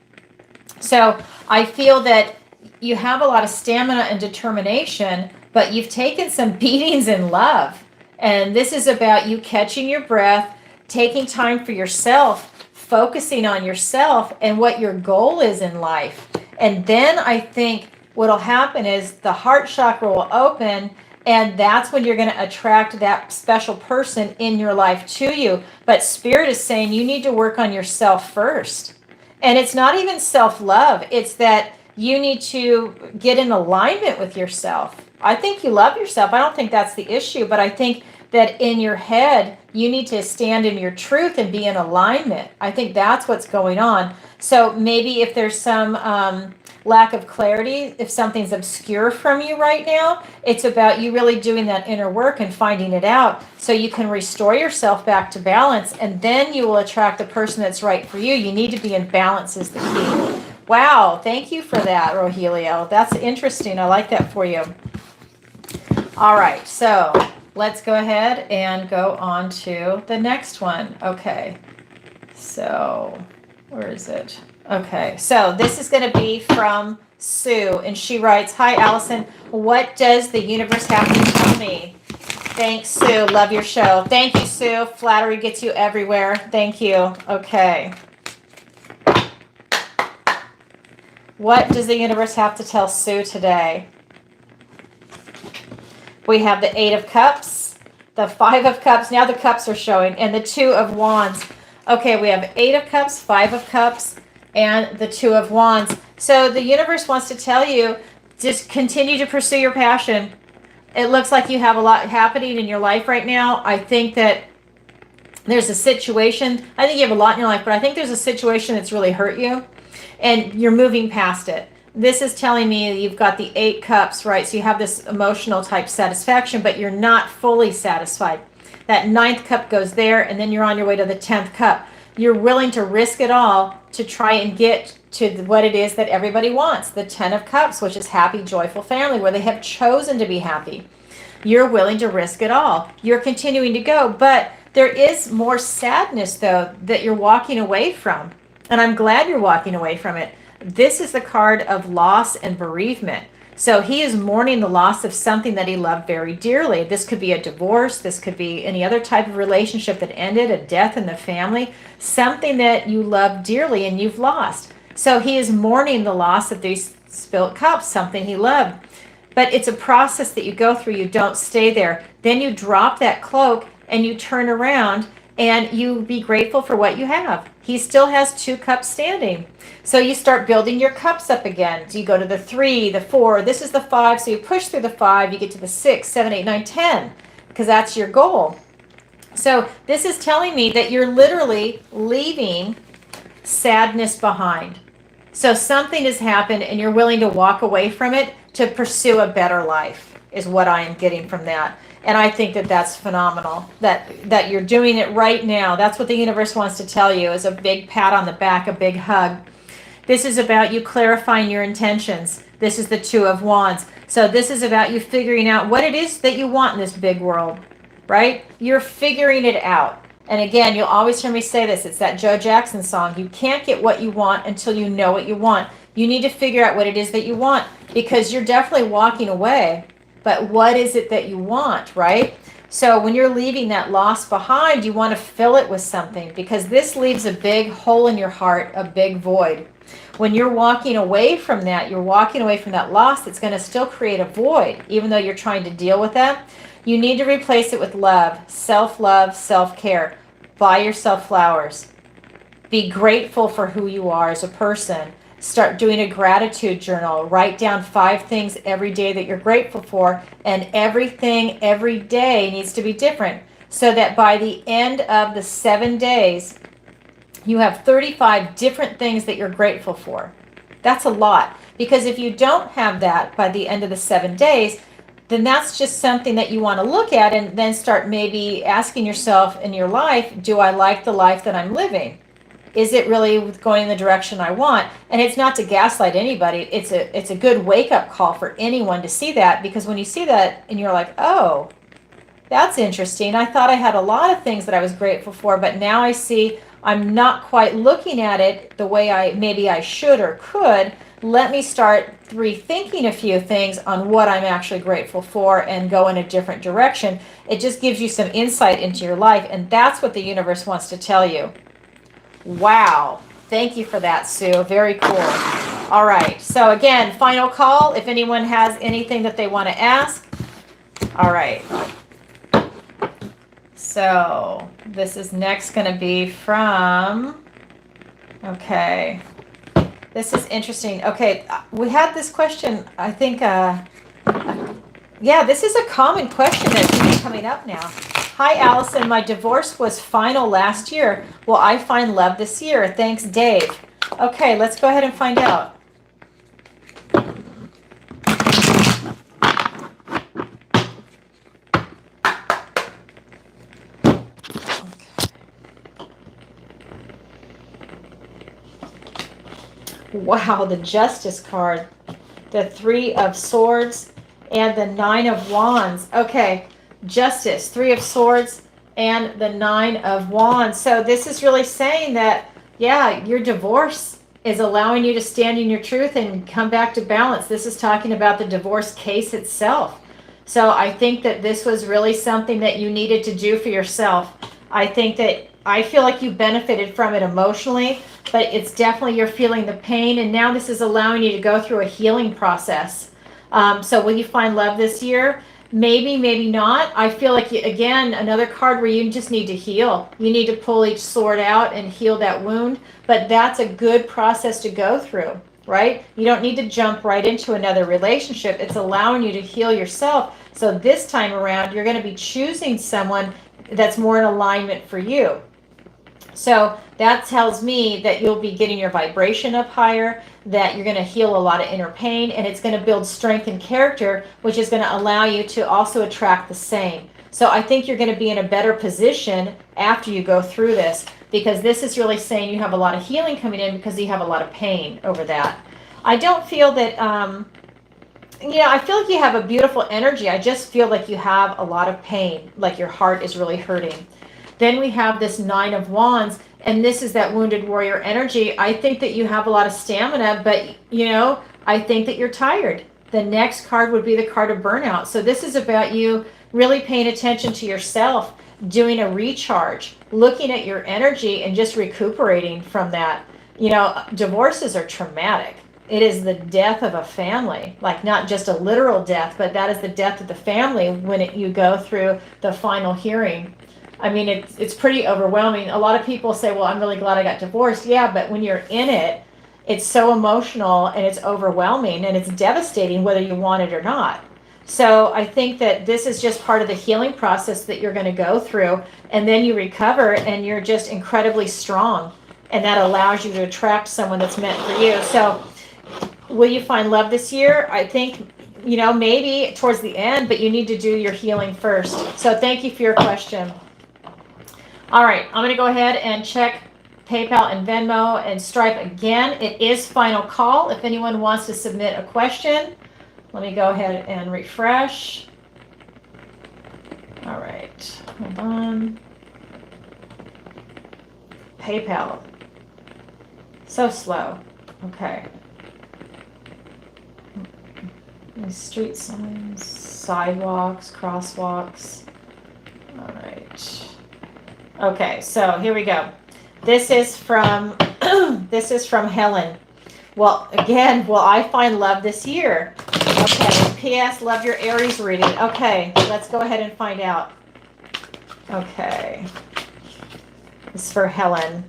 So I feel that you have a lot of stamina and determination, but you've taken some beatings in love. And this is about you catching your breath, taking time for yourself, focusing on yourself and what your goal is in life. And then I think what'll happen is the heart chakra will open, and that's when you're going to attract that special person in your life to you. But Spirit is saying you need to work on yourself first. And it's not even self-love. It's that you need to get in alignment with yourself. I think you love yourself. I don't think that's the issue, but I think that in your head, you need to stand in your truth and be in alignment. I think that's what's going on. So maybe if there's some lack of clarity, if something's obscure from you right now, it's about you really doing that inner work and finding it out so you can restore yourself back to balance, and then you will attract the person that's right for you. You need to be in balance is the key. Wow, thank you for that, Roelio. That's interesting. I like that for you. All right, so let's go ahead and go on to the next one. Okay, so where is it? Okay, so this is going to be from Sue, and she writes, "Hi, Alison. What does the universe have to tell me?" Thanks, Sue. Love your show. Thank you, Sue. Flattery gets you everywhere. Thank you. Okay. What does the universe have to tell Sue today? We have the Eight of Cups, the Five of Cups. Now the cups are showing, and the Two of Wands. Okay, we have Eight of Cups, Five of Cups, and the Two of Wands. So the universe wants to tell you, just continue to pursue your passion. It looks like you have a lot happening in your life right now. I think that there's a situation, I think you have a lot in your life, but I think there's a situation that's really hurt you and you're moving past it. This is telling me you've got the 8 cups, right? So you have this emotional type satisfaction, but you're not fully satisfied. That 9th cup goes there, and then you're on your way to the 10th cup. You're willing to risk it all to try and get to what it is that everybody wants, the 10 of cups, which is happy, joyful family, where they have chosen to be happy. You're willing to risk it all. You're continuing to go, but there is more sadness, though, that you're walking away from. And I'm glad you're walking away from it. This is the card of loss and bereavement. So he is mourning the loss of something that he loved very dearly. This could be a divorce. This could be any other type of relationship that ended, a death in the family, something that you love dearly and you've lost. So he is mourning the loss of these spilt cups, something he loved. But it's a process that you go through. You don't stay there. Then you drop that cloak and you turn around and you be grateful for what you have. He still has 2 cups standing. So you start building your cups up again. So you go to the 3, the 4, this is the 5. So you push through the 5, you get to the 6, 7, 8, 9, 10, because that's your goal. So this is telling me that you're literally leaving sadness behind. So something has happened and you're willing to walk away from it to pursue a better life, is what I am getting from that. And I think that that's phenomenal, that you're doing it right now. That's what the universe wants to tell you, is a big pat on the back, a big hug. This is about you clarifying your intentions. This is the 2 of Wands. So this is about you figuring out what it is that you want in this big world, right? You're figuring it out. And again, you'll always hear me say this. It's that Joe Jackson song. You can't get what you want until you know what you want. You need to figure out what it is that you want, because you're definitely walking away. But what is it that you want, right? So when you're leaving that loss behind, you want to fill it with something, because this leaves a big hole in your heart, a big void. When you're walking away from that, you're walking away from that loss that's going to still create a void, even though you're trying to deal with that. You need to replace it with love, self-love, self-care. Buy yourself flowers. Be grateful for who you are as a person. Start doing a gratitude journal. Write down 5 things every day that you're grateful for, and everything every day needs to be different, so that by the end of the 7 days, you have 35 different things that you're grateful for. That's a lot, because if you don't have that by the end of the 7 days, then that's just something that you want to look at and then start maybe asking yourself in your life, do I like the life that I'm living? Is it really going in the direction I want? And it's not to gaslight anybody. It's a good wake-up call for anyone to see that, because when you see that and you're like, oh, that's interesting. I thought I had a lot of things that I was grateful for, but now I see I'm not quite looking at it the way maybe I should or could. Let me start rethinking a few things on what I'm actually grateful for and go in a different direction. It just gives you some insight into your life, and that's what the universe wants to tell you. Wow. Thank you for that, Sue. Very cool. All right. So again, final call if anyone has anything that they want to ask. All right. So this is next going to be from, okay. This is interesting. Okay. We had this question, I think, yeah, this is a common question that keeps coming up now. Hi, Alison. My divorce was final last year. Will I find love this year? Thanks, Dave. Okay, let's go ahead and find out. Wow, the Justice card, the 3 of Swords, and the 9 of Wands. Okay. Justice, 3 of Swords, and the 9 of Wands. So this is really saying that, yeah, your divorce is allowing you to stand in your truth and come back to balance. This is talking about the divorce case itself. So I think that this was really something that you needed to do for yourself. I feel like you benefited from it emotionally, but it's definitely you're feeling the pain, and now this is allowing you to go through a healing process. So will you find love this year? Maybe, maybe not. I feel like, again, another card where you just need to heal. You need to pull each sword out and heal that wound. But that's a good process to go through. right? You don't need to jump right into another relationship. It's allowing you to heal yourself. So this time around, you're going to be choosing someone that's more in alignment for you. So that tells me that you'll be getting your vibration up higher, that you're going to heal a lot of inner pain, and it's going to build strength and character, which is going to allow you to also attract the same. So I think you're going to be in a better position after you go through this, because this is really saying you have a lot of healing coming in because you have a lot of pain over that. I don't feel that, I feel like you have a beautiful energy. I just feel like you have a lot of pain, like your heart is really hurting. Then we have this Nine of Wands, and this is that wounded warrior energy. I think that you have a lot of stamina, but, I think that you're tired. The next card would be the card of burnout. So this is about you really paying attention to yourself, doing a recharge, looking at your energy and just recuperating from that. Divorces are traumatic. It is the death of a family, like not just a literal death, but that is the death of the family when you go through the final hearing. I mean, it's pretty overwhelming. A lot of people say, well, I'm really glad I got divorced. Yeah, but when you're in it, it's so emotional and it's overwhelming and it's devastating whether you want it or not. So I think that this is just part of the healing process that you're going to go through, and then you recover and you're just incredibly strong, and that allows you to attract someone that's meant for you. So will you find love this year? I think, maybe towards the end, but you need to do your healing first. So thank you for your question. All right, I'm going to go ahead and check PayPal and Venmo and Stripe again. It is final call. If anyone wants to submit a question, let me go ahead and refresh. All right, hold on. PayPal. So slow. Okay. Street signs, sidewalks, crosswalks. All right. Okay, so here we go. This is from Helen. Well, again, will I find love this year? Okay. P.S. Love your Aries reading. Okay, let's go ahead and find out. Okay. This is for Helen.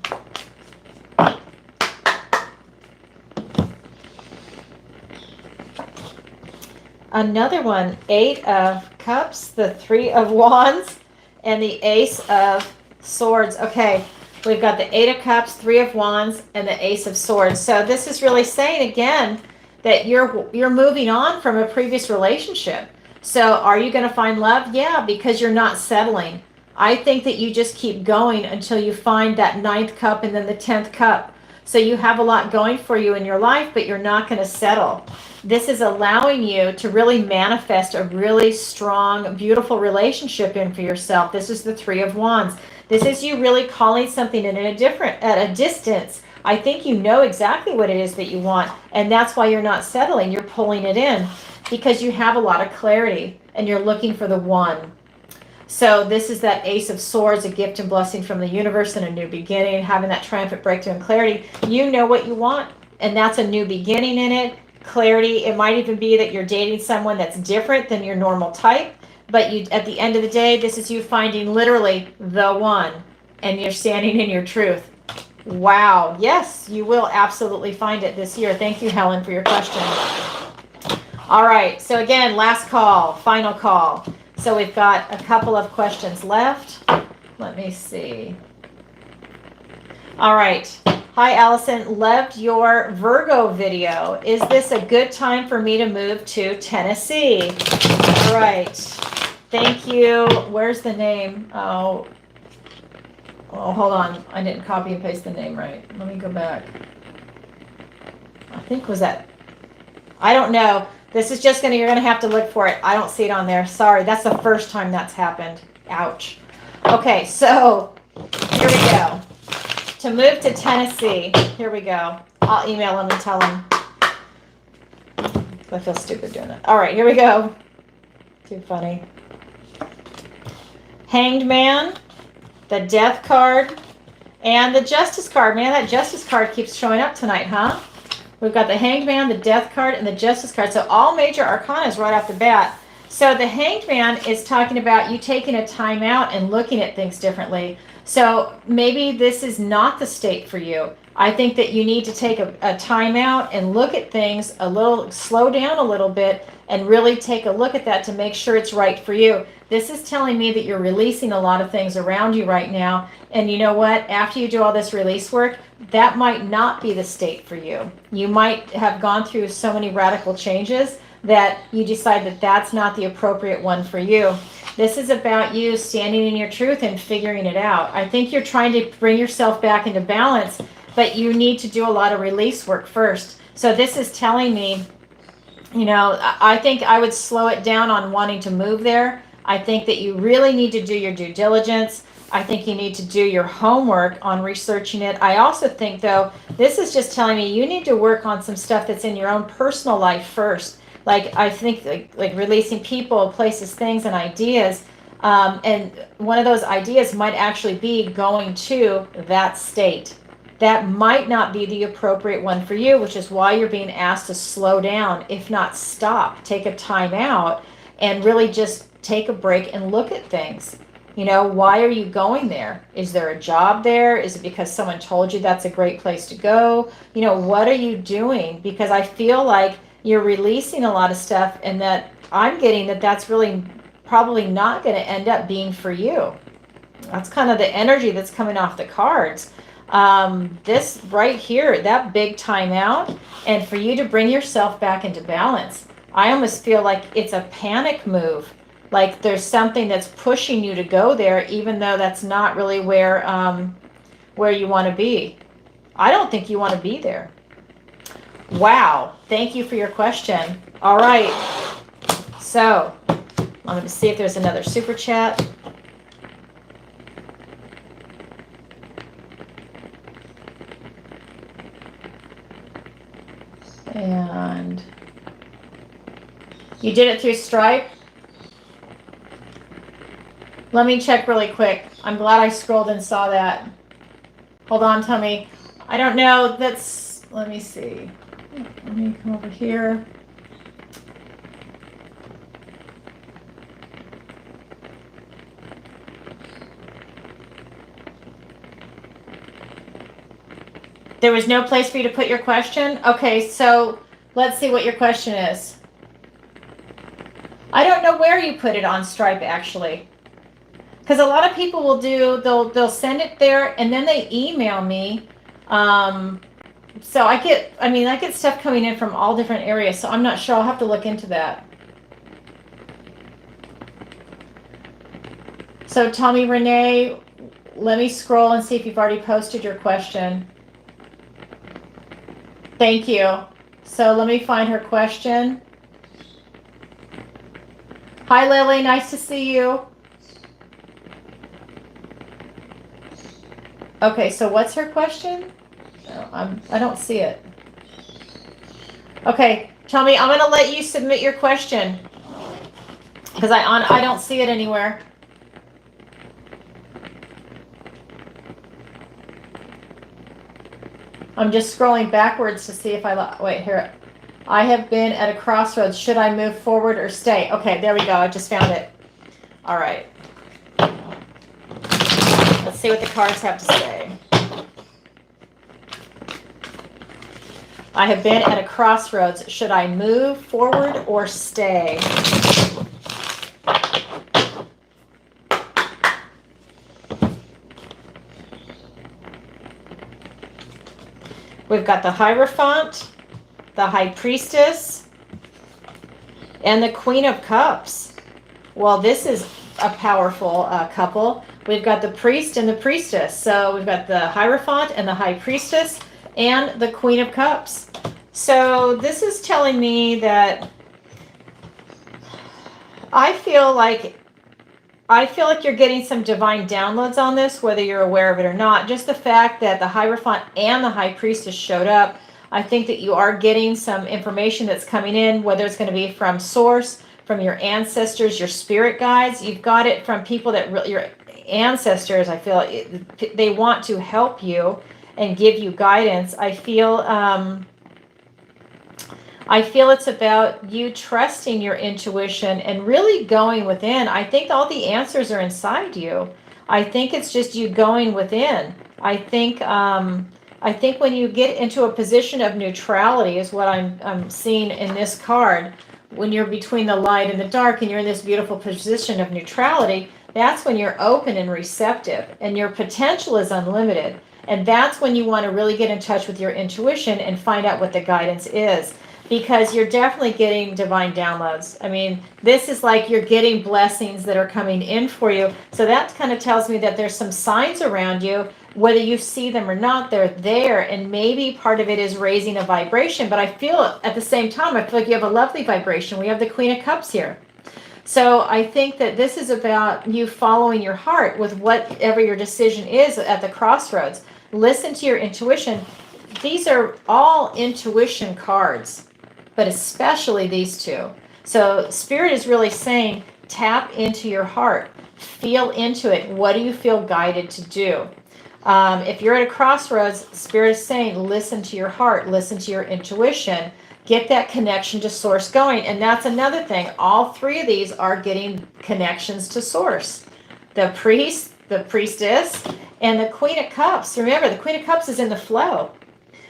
Another one, 8 of Cups, the 3 of Wands, and the Ace of Swords. Okay, we've got the 8 of Cups, 3 of Wands, and the Ace of Swords. So this is really saying, again, that you're moving on from a previous relationship. So are you going to find love? Yeah, because you're not settling. I think that you just keep going until you find that 9th cup and then the 10th cup. So you have a lot going for you in your life, but you're not going to settle. This is allowing you to really manifest a really strong, beautiful relationship in for yourself. This is the 3 of Wands. This is you really calling something in at a distance. I think you know exactly what it is that you want, and that's why you're not settling. You're pulling it in because you have a lot of clarity and you're looking for the one. So this is that Ace of Swords, a gift and blessing from the universe and a new beginning, having that triumphant breakthrough and clarity. You know what you want, and that's a new beginning in it. Clarity. It might even be that you're dating someone that's different than your normal type, but you, at the end of the day, this is you finding literally the one, and you're standing in your truth. Wow. Yes, you will absolutely find it this year. Thank you, Helen, for your question. All right. So again, last call, final call. So we've got a couple of questions left. Let me see. All right. Hi, Alison. Loved your Virgo video. Is this a good time for me to move to Tennessee? All right. Thank you. Where's the name? Oh, hold on. I didn't copy and paste the name right. Let me go back. I think was that. I don't know. This is just you're gonna have to look for it. I don't see it on there. Sorry, that's the first time that's happened. Ouch. Okay, so here we go. To move to Tennessee, here we go. I'll email him and tell him. I feel stupid doing that. All right, here we go. Too funny. Hanged Man, the Death card, and the Justice card. Man, that Justice card keeps showing up tonight, huh? We've got the Hanged Man, the Death card, and the Justice card. So all major arcana is right off the bat. So the Hanged Man is talking about you taking a time out and looking at things differently. So maybe this is not the state for you. I think that you need to take a time out and look at things a little, slow down a little bit, and really take a look at that to make sure it's right for you. This is telling me that you're releasing a lot of things around you right now. And you know what? After you do all this release work, that might not be the state for you. You might have gone through so many radical changes that you decide that that's not the appropriate one for you. This is about you standing in your truth and figuring it out. I think you're trying to bring yourself back into balance, but you need to do a lot of release work first. So this is telling me, you know, I think I would slow it down on wanting to move there. I think that you really need to do your due diligence. I think you need to do your homework on researching it. I also think, though, this is just telling me you need to work on some stuff that's in your own personal life first. Like, I think like releasing people, places, things, and ideas. And one of those ideas might actually be going to that state. That might not be the appropriate one for you, which is why you're being asked to slow down, if not stop, take a time out, and really just take a break and look at things. You know, why are you going there? Is there a job there? Is it because someone told you that's a great place to go? You know, what are you doing? Because I feel like you're releasing a lot of stuff, and that I'm getting that that's really probably not going to end up being for you. That's kind of the energy that's coming off the cards. This right here, that big time out, and for you to bring yourself back into balance. I almost feel like it's a panic move. Like there's something that's pushing you to go there, even though that's not really where you want to be. I don't think you want to be there. Wow. Thank you for your question. All right. So I'm going to see if there's another super chat. And you did it through Stripe? Let me check really quick. I'm glad I scrolled and saw that. Hold on, Tommy. I don't know. Let me see. Let me come over here. There was no place for you to put your question? Okay, so let's see what your question is. I don't know where you put it on Stripe, actually. Because a lot of people will they'll send it there, and then they email me. So I get stuff coming in from all different areas, so I'm not sure. I'll have to look into that. So Tommy Renee, let me scroll and see if you've already posted your question. Thank you. So let me find her question. Hi, Lily. Nice to see you. Okay, so what's her question? No, I don't see it. Okay, tell me. I'm going to let you submit your question because I don't see it anywhere. I'm just scrolling backwards to see if wait here. I have been at a crossroads. Should I move forward or stay? Okay, there we go. I just found it. All right. Let's see what the cards have to say. I have been at a crossroads. Should I move forward or stay? We've got the Hierophant, the High Priestess, and the Queen of Cups. Well, this is a powerful couple. We've got the Priest and the Priestess. So we've got the Hierophant and the High Priestess and the Queen of Cups. So this is telling me that I feel like you're getting some divine downloads on this, whether you're aware of it or not. Just the fact that the Hierophant and the High Priestess showed up, I think that you are getting some information that's coming in, whether it's going to be from source, from your ancestors, your spirit guides. You've got it from people that your ancestors, I feel they want to help you and give you guidance. I feel it's about you trusting your intuition and really going within. I think all the answers are inside you. I think it's just you going within. I think I think when you get into a position of neutrality is what I'm seeing in this card. When you're between the light and the dark and you're in this beautiful position of neutrality, that's when you're open and receptive and your potential is unlimited. And that's when you want to really get in touch with your intuition and find out what the guidance is, because you're definitely getting divine downloads. I mean, this is like you're getting blessings that are coming in for you. So that kind of tells me that there's some signs around you, whether you see them or not, they're there. And maybe part of it is raising a vibration. But I feel at the same time, I feel like you have a lovely vibration. We have the Queen of Cups here. So I think that this is about you following your heart with whatever your decision is at the crossroads. Listen to your intuition. These are all intuition cards, but especially these two. So Spirit is really saying, tap into your heart. Feel into it. What do you feel guided to do? If you're at a crossroads, Spirit is saying, listen to your heart. Listen to your intuition. Get that connection to source going. And that's another thing. All three of these are getting connections to source. The priest, the priestess, and the Queen of Cups. Remember, the Queen of Cups is in the flow.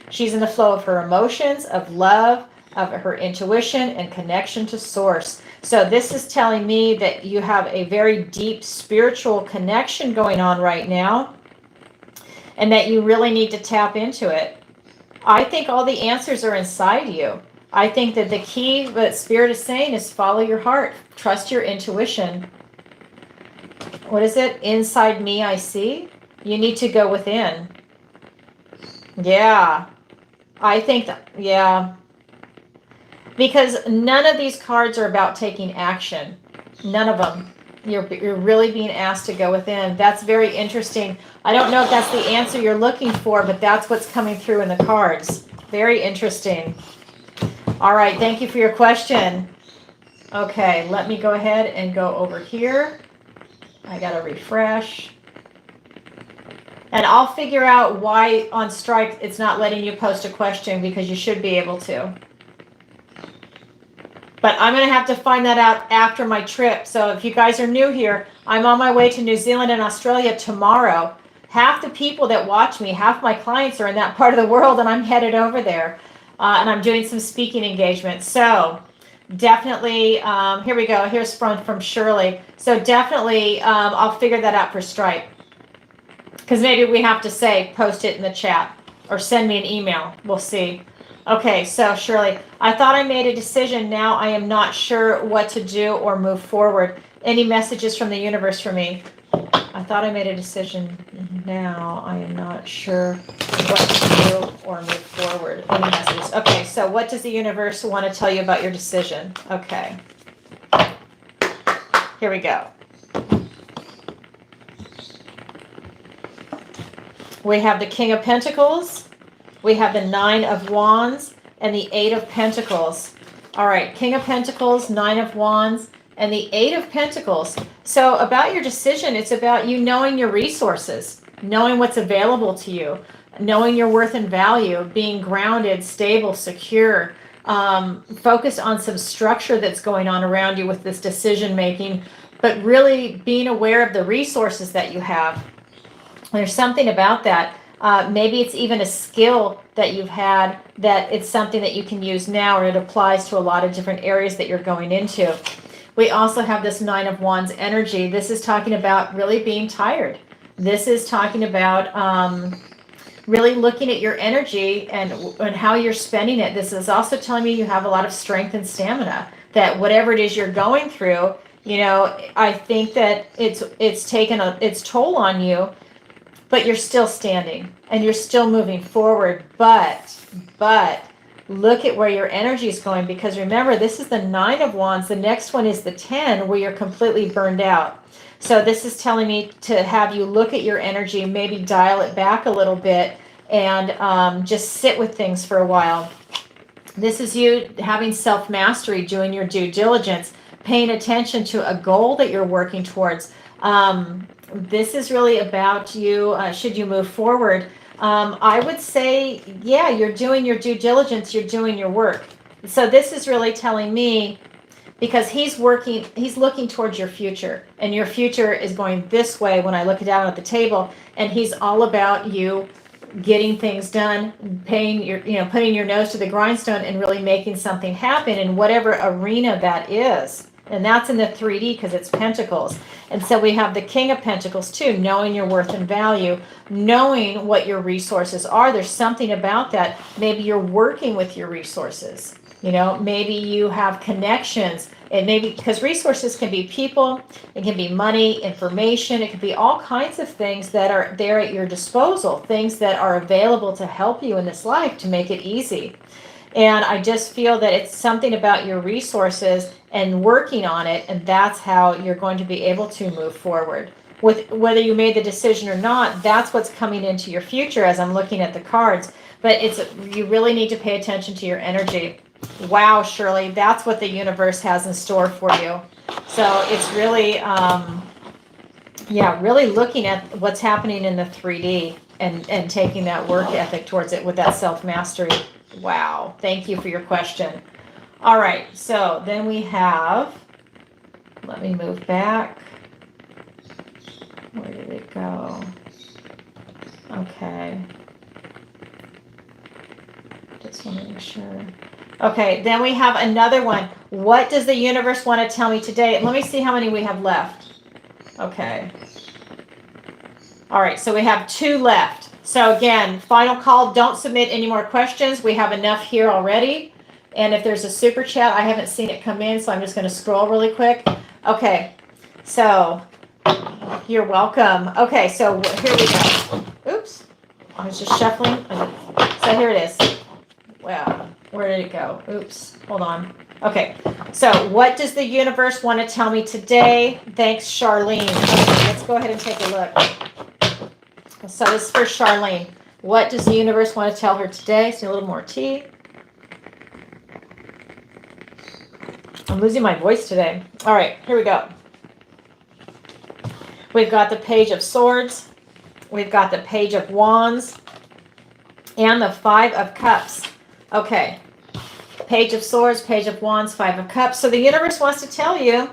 She's in the flow of her emotions, of love, of her intuition, and connection to source. So this is telling me that you have a very deep spiritual connection going on right now, and that you really need to tap into it. I think all the answers are inside you. I think that the key, what Spirit is saying, is follow your heart. Trust your intuition. What is it? Inside me, I see. You need to go within. Yeah. I think that, yeah. Because none of these cards are about taking action. None of them. You're really being asked to go within. That's very interesting. I don't know if that's the answer you're looking for, but that's what's coming through in the cards. Very interesting. All right, thank you for your question. Okay, let me go ahead and go over here. I got to refresh. And I'll figure out why on Stripe it's not letting you post a question, because you should be able to. But I'm going to have to find that out after my trip. So if you guys are new here, I'm on my way to New Zealand and Australia tomorrow. Half the people that watch me, half my clients are in that part of the world, and I'm headed over there. And I'm doing some speaking engagements. So definitely, here we go. Here's from Shirley. So definitely, I'll figure that out for Stripe. Because maybe we have to say, post it in the chat or send me an email. We'll see. Okay, so Shirley, I thought I made a decision. Now I am not sure what to do or move forward. Any messages from the universe for me? I thought I made a decision. Now I am not sure what to do or move forward. Any messages? Okay, so what does the universe want to tell you about your decision? Okay. Here we go. We have the King of Pentacles. We have the Nine of Wands and the Eight of Pentacles. All right, King of Pentacles, Nine of Wands, and the Eight of Pentacles. So about your decision, it's about you knowing your resources, knowing what's available to you, knowing your worth and value, being grounded, stable, secure, focused on some structure that's going on around you with this decision making, but really being aware of the resources that you have. There's something about that. Maybe it's even a skill that you've had that it's something that you can use now, or it applies to a lot of different areas that you're going into. We also have this Nine of Wands energy. This is talking about really being tired. This is talking about really looking at your energy and how you're spending it. This is also telling me you have a lot of strength and stamina, that whatever it is you're going through, you know, I think that it's taken its toll on you. But you're still standing and you're still moving forward. But look at where your energy is going, because remember, this is the Nine of Wands. The next one is the 10, where you're completely burned out. So this is telling me to have you look at your energy, maybe dial it back a little bit, and just sit with things for a while. This is you having self-mastery, doing your due diligence, paying attention to a goal that you're working towards. This is really about you, should you move forward. I would say, yeah, you're doing your due diligence, you're doing your work. So this is really telling me, because he's looking towards your future, and your future is going this way when I look down at the table, and he's all about you getting things done, putting your nose to the grindstone and really making something happen in whatever arena that is. And that's in the 3D because it's pentacles. And so we have the King of Pentacles too, knowing your worth and value, knowing what your resources are. There's something about that. Maybe you're working with your resources. Maybe you have connections. And maybe because resources can be people, it can be money, information, it can be all kinds of things that are there at your disposal, things that are available to help you in this life to make it easy. And I just feel that it's something about your resources and working on it, and that's how you're going to be able to move forward. With whether you made the decision or not, that's what's coming into your future as I'm looking at the cards. But you really need to pay attention to your energy. Wow, Shirley, that's what the universe has in store for you. So it's really, really looking at what's happening in the 3D and taking that work ethic towards it with that self-mastery. Wow, thank you for your question. All right, so then we have, let me move back. Where did it go? Okay. Just want to make sure. Okay, then we have another one. What does the universe want to tell me today? Let me see how many we have left. Okay. All right, so we have 2 left. So again, final call. Don't submit any more questions. We have enough here already. And if there's a super chat, I haven't seen it come in, so I'm just going to scroll really quick. Okay, so you're welcome. Okay, so here we go. Oops, I was just shuffling. So here it is. Wow, where did it go? Oops, hold on. Okay, so what does the universe want to tell me today? Thanks, Charlene. Okay, let's go ahead and take a look. So this is for Charlene. What does the universe want to tell her today? See a little more tea. I'm losing my voice today. All right, here we go. We've got the Page of Swords. We've got the Page of Wands. And the 5 of Cups. Okay. Page of Swords, Page of Wands, 5 of Cups. So the universe wants to tell you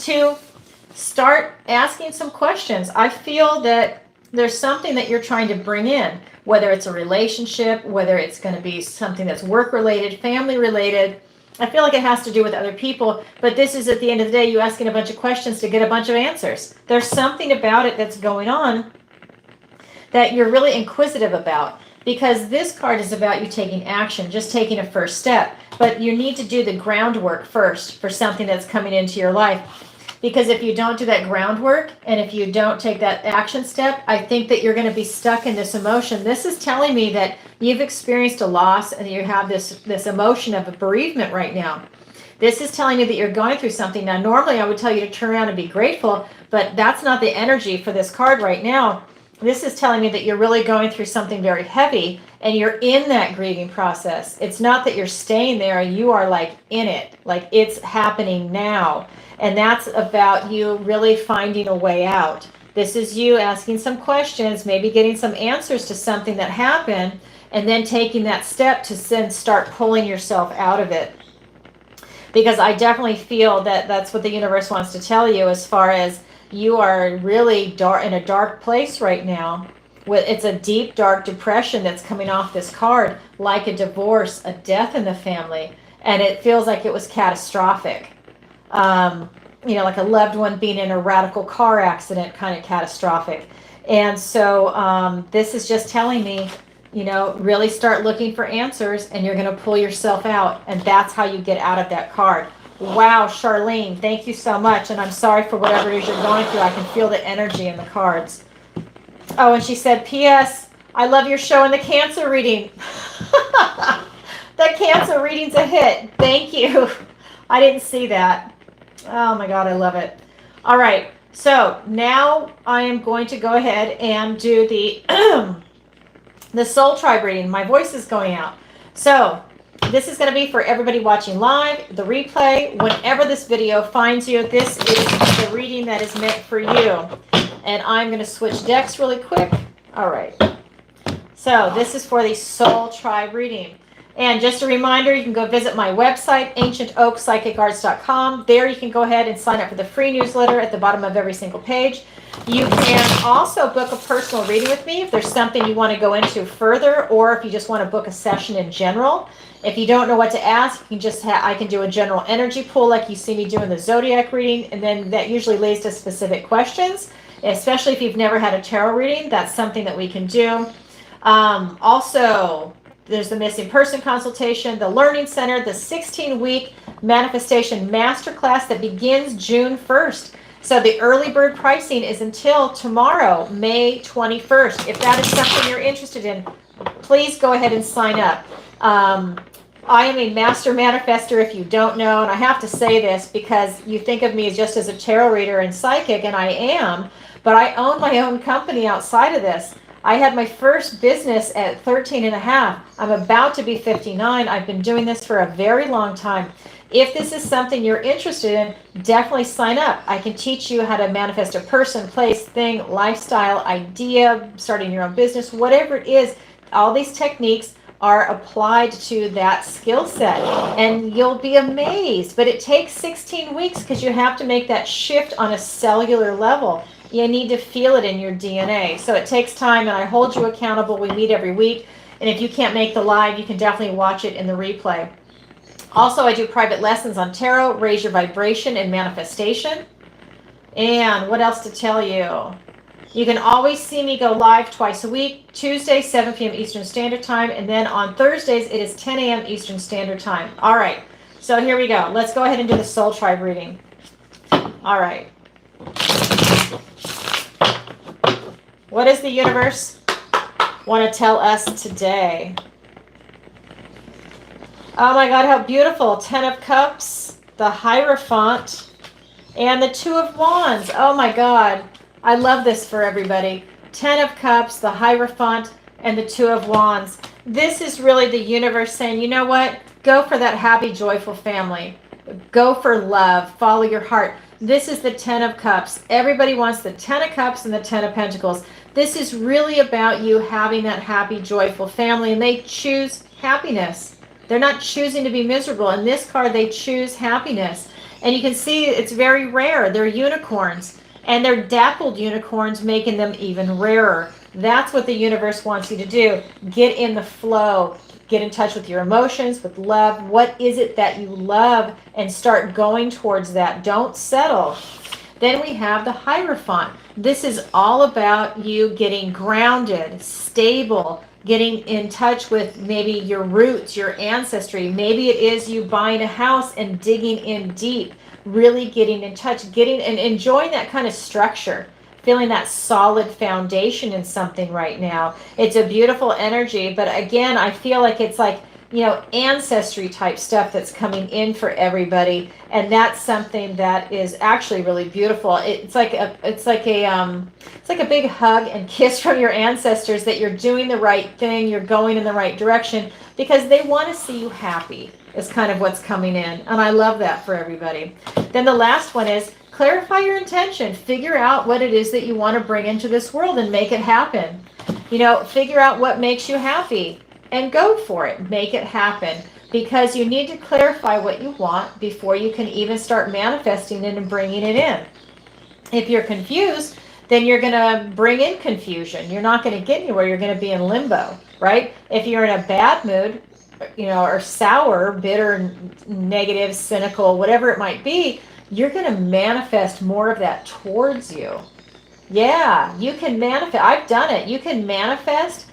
to start asking some questions. I feel that there's something that you're trying to bring in, whether it's a relationship, whether it's going to be something that's work-related, family-related. I feel like it has to do with other people, but this is at the end of the day, you asking a bunch of questions to get a bunch of answers. There's something about it that's going on that you're really inquisitive about, because this card is about you taking action, just taking a first step. But you need to do the groundwork first for something that's coming into your life. Because if you don't do that groundwork and if you don't take that action step, I think that you're going to be stuck in this emotion. This is telling me that you've experienced a loss and you have this emotion of a bereavement right now. This is telling me that you're going through something. Now, normally I would tell you to turn around and be grateful, but that's not the energy for this card right now. This is telling me that you're really going through something very heavy and you're in that grieving process. It's not that you're staying there. You are like in it, like it's happening now. And that's about you really finding a way out. This is you asking some questions, maybe getting some answers to something that happened, and then taking that step to then start pulling yourself out of it. Because I definitely feel that that's what the universe wants to tell you, as far as you are really dark, in a dark place right now. It's a deep, dark depression that's coming off this card, like a divorce, a death in the family, and it feels like it was catastrophic. Like a loved one being in a radical car accident, kind of catastrophic. And so this is just telling me, really start looking for answers and you're going to pull yourself out. And that's how you get out of that card. Wow, Charlene, thank you so much. And I'm sorry for whatever it is you're going through. I can feel the energy in the cards. Oh, and she said, P.S. I love your show and the Cancer reading. The Cancer reading's a hit. Thank you. I didn't see that. Oh my God, I love it. All right, so now I am going to go ahead and do the the Soul Tribe reading. My voice is going out. So this is going to be for everybody watching live, the replay, whenever this video finds you. This is the reading that is meant for you. And I'm going to switch decks really quick. All right. So this is for the Soul Tribe reading. And just a reminder, you can go visit my website, ancientoakpsychicarts.com. There you can go ahead and sign up for the free newsletter at the bottom of every single page. You can also book a personal reading with me if there's something you want to go into further, or if you just want to book a session in general. If you don't know what to ask, you can just I can do a general energy pull like you see me doing the Zodiac reading, and then that usually leads to specific questions, especially if you've never had a tarot reading. That's something that we can do. Also, there's the missing person consultation, the learning center, the 16-week manifestation masterclass that begins June 1st. So the early bird pricing is until tomorrow, May 21st. If that is something you're interested in, please go ahead and sign up. I am a master manifester, if you don't know, and I have to say this because you think of me just as a tarot reader and psychic, and I am, but I own my own company outside of this. I had my first business at 13 and a half. I'm about to be 59. I've been doing this for a very long time. If this is something you're interested in, definitely sign up. I can teach you how to manifest a person, place, thing, lifestyle, idea, starting your own business, whatever it is. All these techniques are applied to that skill set, and you'll be amazed. But it takes 16 weeks because you have to make that shift on a cellular level. You need to feel it in your DNA. So it takes time, and I hold you accountable. We meet every week, and if you can't make the live, you can definitely watch it in the replay. Also, I do private lessons on tarot, raise your vibration, and manifestation. And what else to tell you? You can always see me go live twice a week, Tuesday, 7 p.m. Eastern Standard Time, and then on Thursdays, it is 10 a.m. Eastern Standard Time. All right, so here we go. Let's go ahead and do the Soul Tribe reading. All right. What does the universe want to tell us today? Oh my God, how beautiful. 10 of Cups, the Hierophant, and the 2 of Wands. Oh my God. I love this for everybody. 10 of Cups, the Hierophant, and the 2 of Wands. This is really the universe saying, you know what? Go for that happy, joyful family. Go for love. Follow your heart. This is the 10 of Cups. Everybody wants the 10 of Cups and the 10 of Pentacles. This is really about you having that happy, joyful family, and they choose happiness. They're not choosing to be miserable. In this card, they choose happiness. And you can see it's very rare. They're unicorns. And they're dappled unicorns, making them even rarer. That's what the universe wants you to do. Get in the flow. Get in touch with your emotions, with love. What is it that you love? And start going towards that. Don't settle. Then we have the Hierophant. This is all about you getting grounded, stable, getting in touch with maybe your roots, your ancestry. Maybe it is you buying a house and digging in deep, really getting in touch, getting and enjoying that kind of structure, feeling that solid foundation in something right now. It's a beautiful energy, but again, I feel like it's like, you know, ancestry type stuff that's coming in for everybody, and that's something that is actually really beautiful. It's like a big hug and kiss from your ancestors that you're doing the right thing, you're going in the right direction, because they want to see you happy is kind of what's coming in, and I love that for everybody. Then the last one is clarify your intention. Figure out what it is that you want to bring into this world and make it happen. You know, figure out what makes you happy and go for it. Make it happen, because you need to clarify what you want before you can even start manifesting it and bringing it in. If you're confused, then you're going to bring in confusion. You're not going to get anywhere. You're going to be in limbo, right? If you're in a bad mood, you know, or sour, bitter, negative, cynical, whatever it might be, you're going to manifest more of that towards you. Yeah, you can manifest. I've done it. You can manifest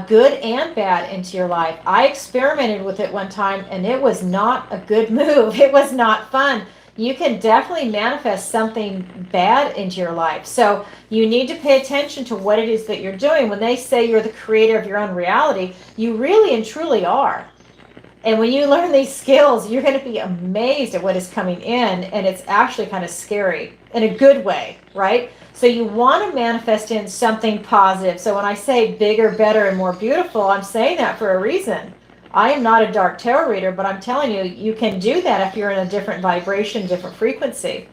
good and bad into your life. I experimented with it one time, and it was not a good move. It was not fun. You can definitely manifest something bad into your life. So you need to pay attention to what it is that you're doing. When they say you're the creator of your own reality, you really and truly are. And when you learn these skills, you're going to be amazed at what is coming in, and it's actually kind of scary in a good way, right? So you want to manifest in something positive. So when I say bigger, better, and more beautiful, I'm saying that for a reason. I am not a dark tarot reader, but I'm telling you, you can do that if you're in a different vibration, different frequency.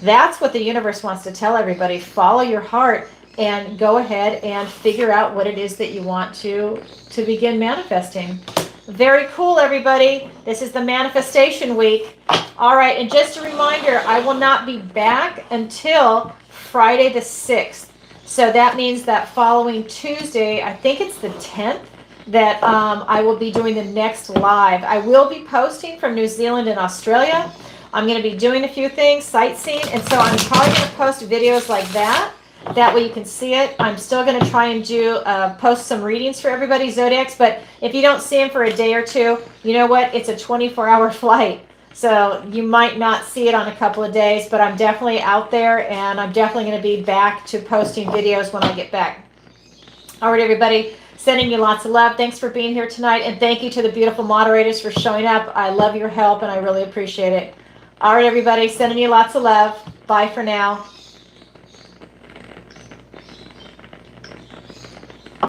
That's what the universe wants to tell everybody. Follow your heart and go ahead and figure out what it is that you want to begin manifesting. Very cool, everybody. This is the manifestation week. All right, and just a reminder, I will not be back until Friday the 6th. So that means that following Tuesday, I think it's the 10th, that I will be doing the next live. I will be posting from New Zealand and Australia. I'm going to be doing a few things, sightseeing, and so I'm probably going to post videos like that. That way you can see it. I'm still going to try and do post some readings for everybody, Zodiacs, but if you don't see them for a day or two, you know what? It's a 24-hour flight. So you might not see it on a couple of days, but I'm definitely out there, and I'm definitely going to be back to posting videos when I get back. All right, everybody, sending you lots of love. Thanks for being here tonight, and thank you to the beautiful moderators for showing up. I love your help, and I really appreciate it. All right, everybody, sending you lots of love. Bye for now.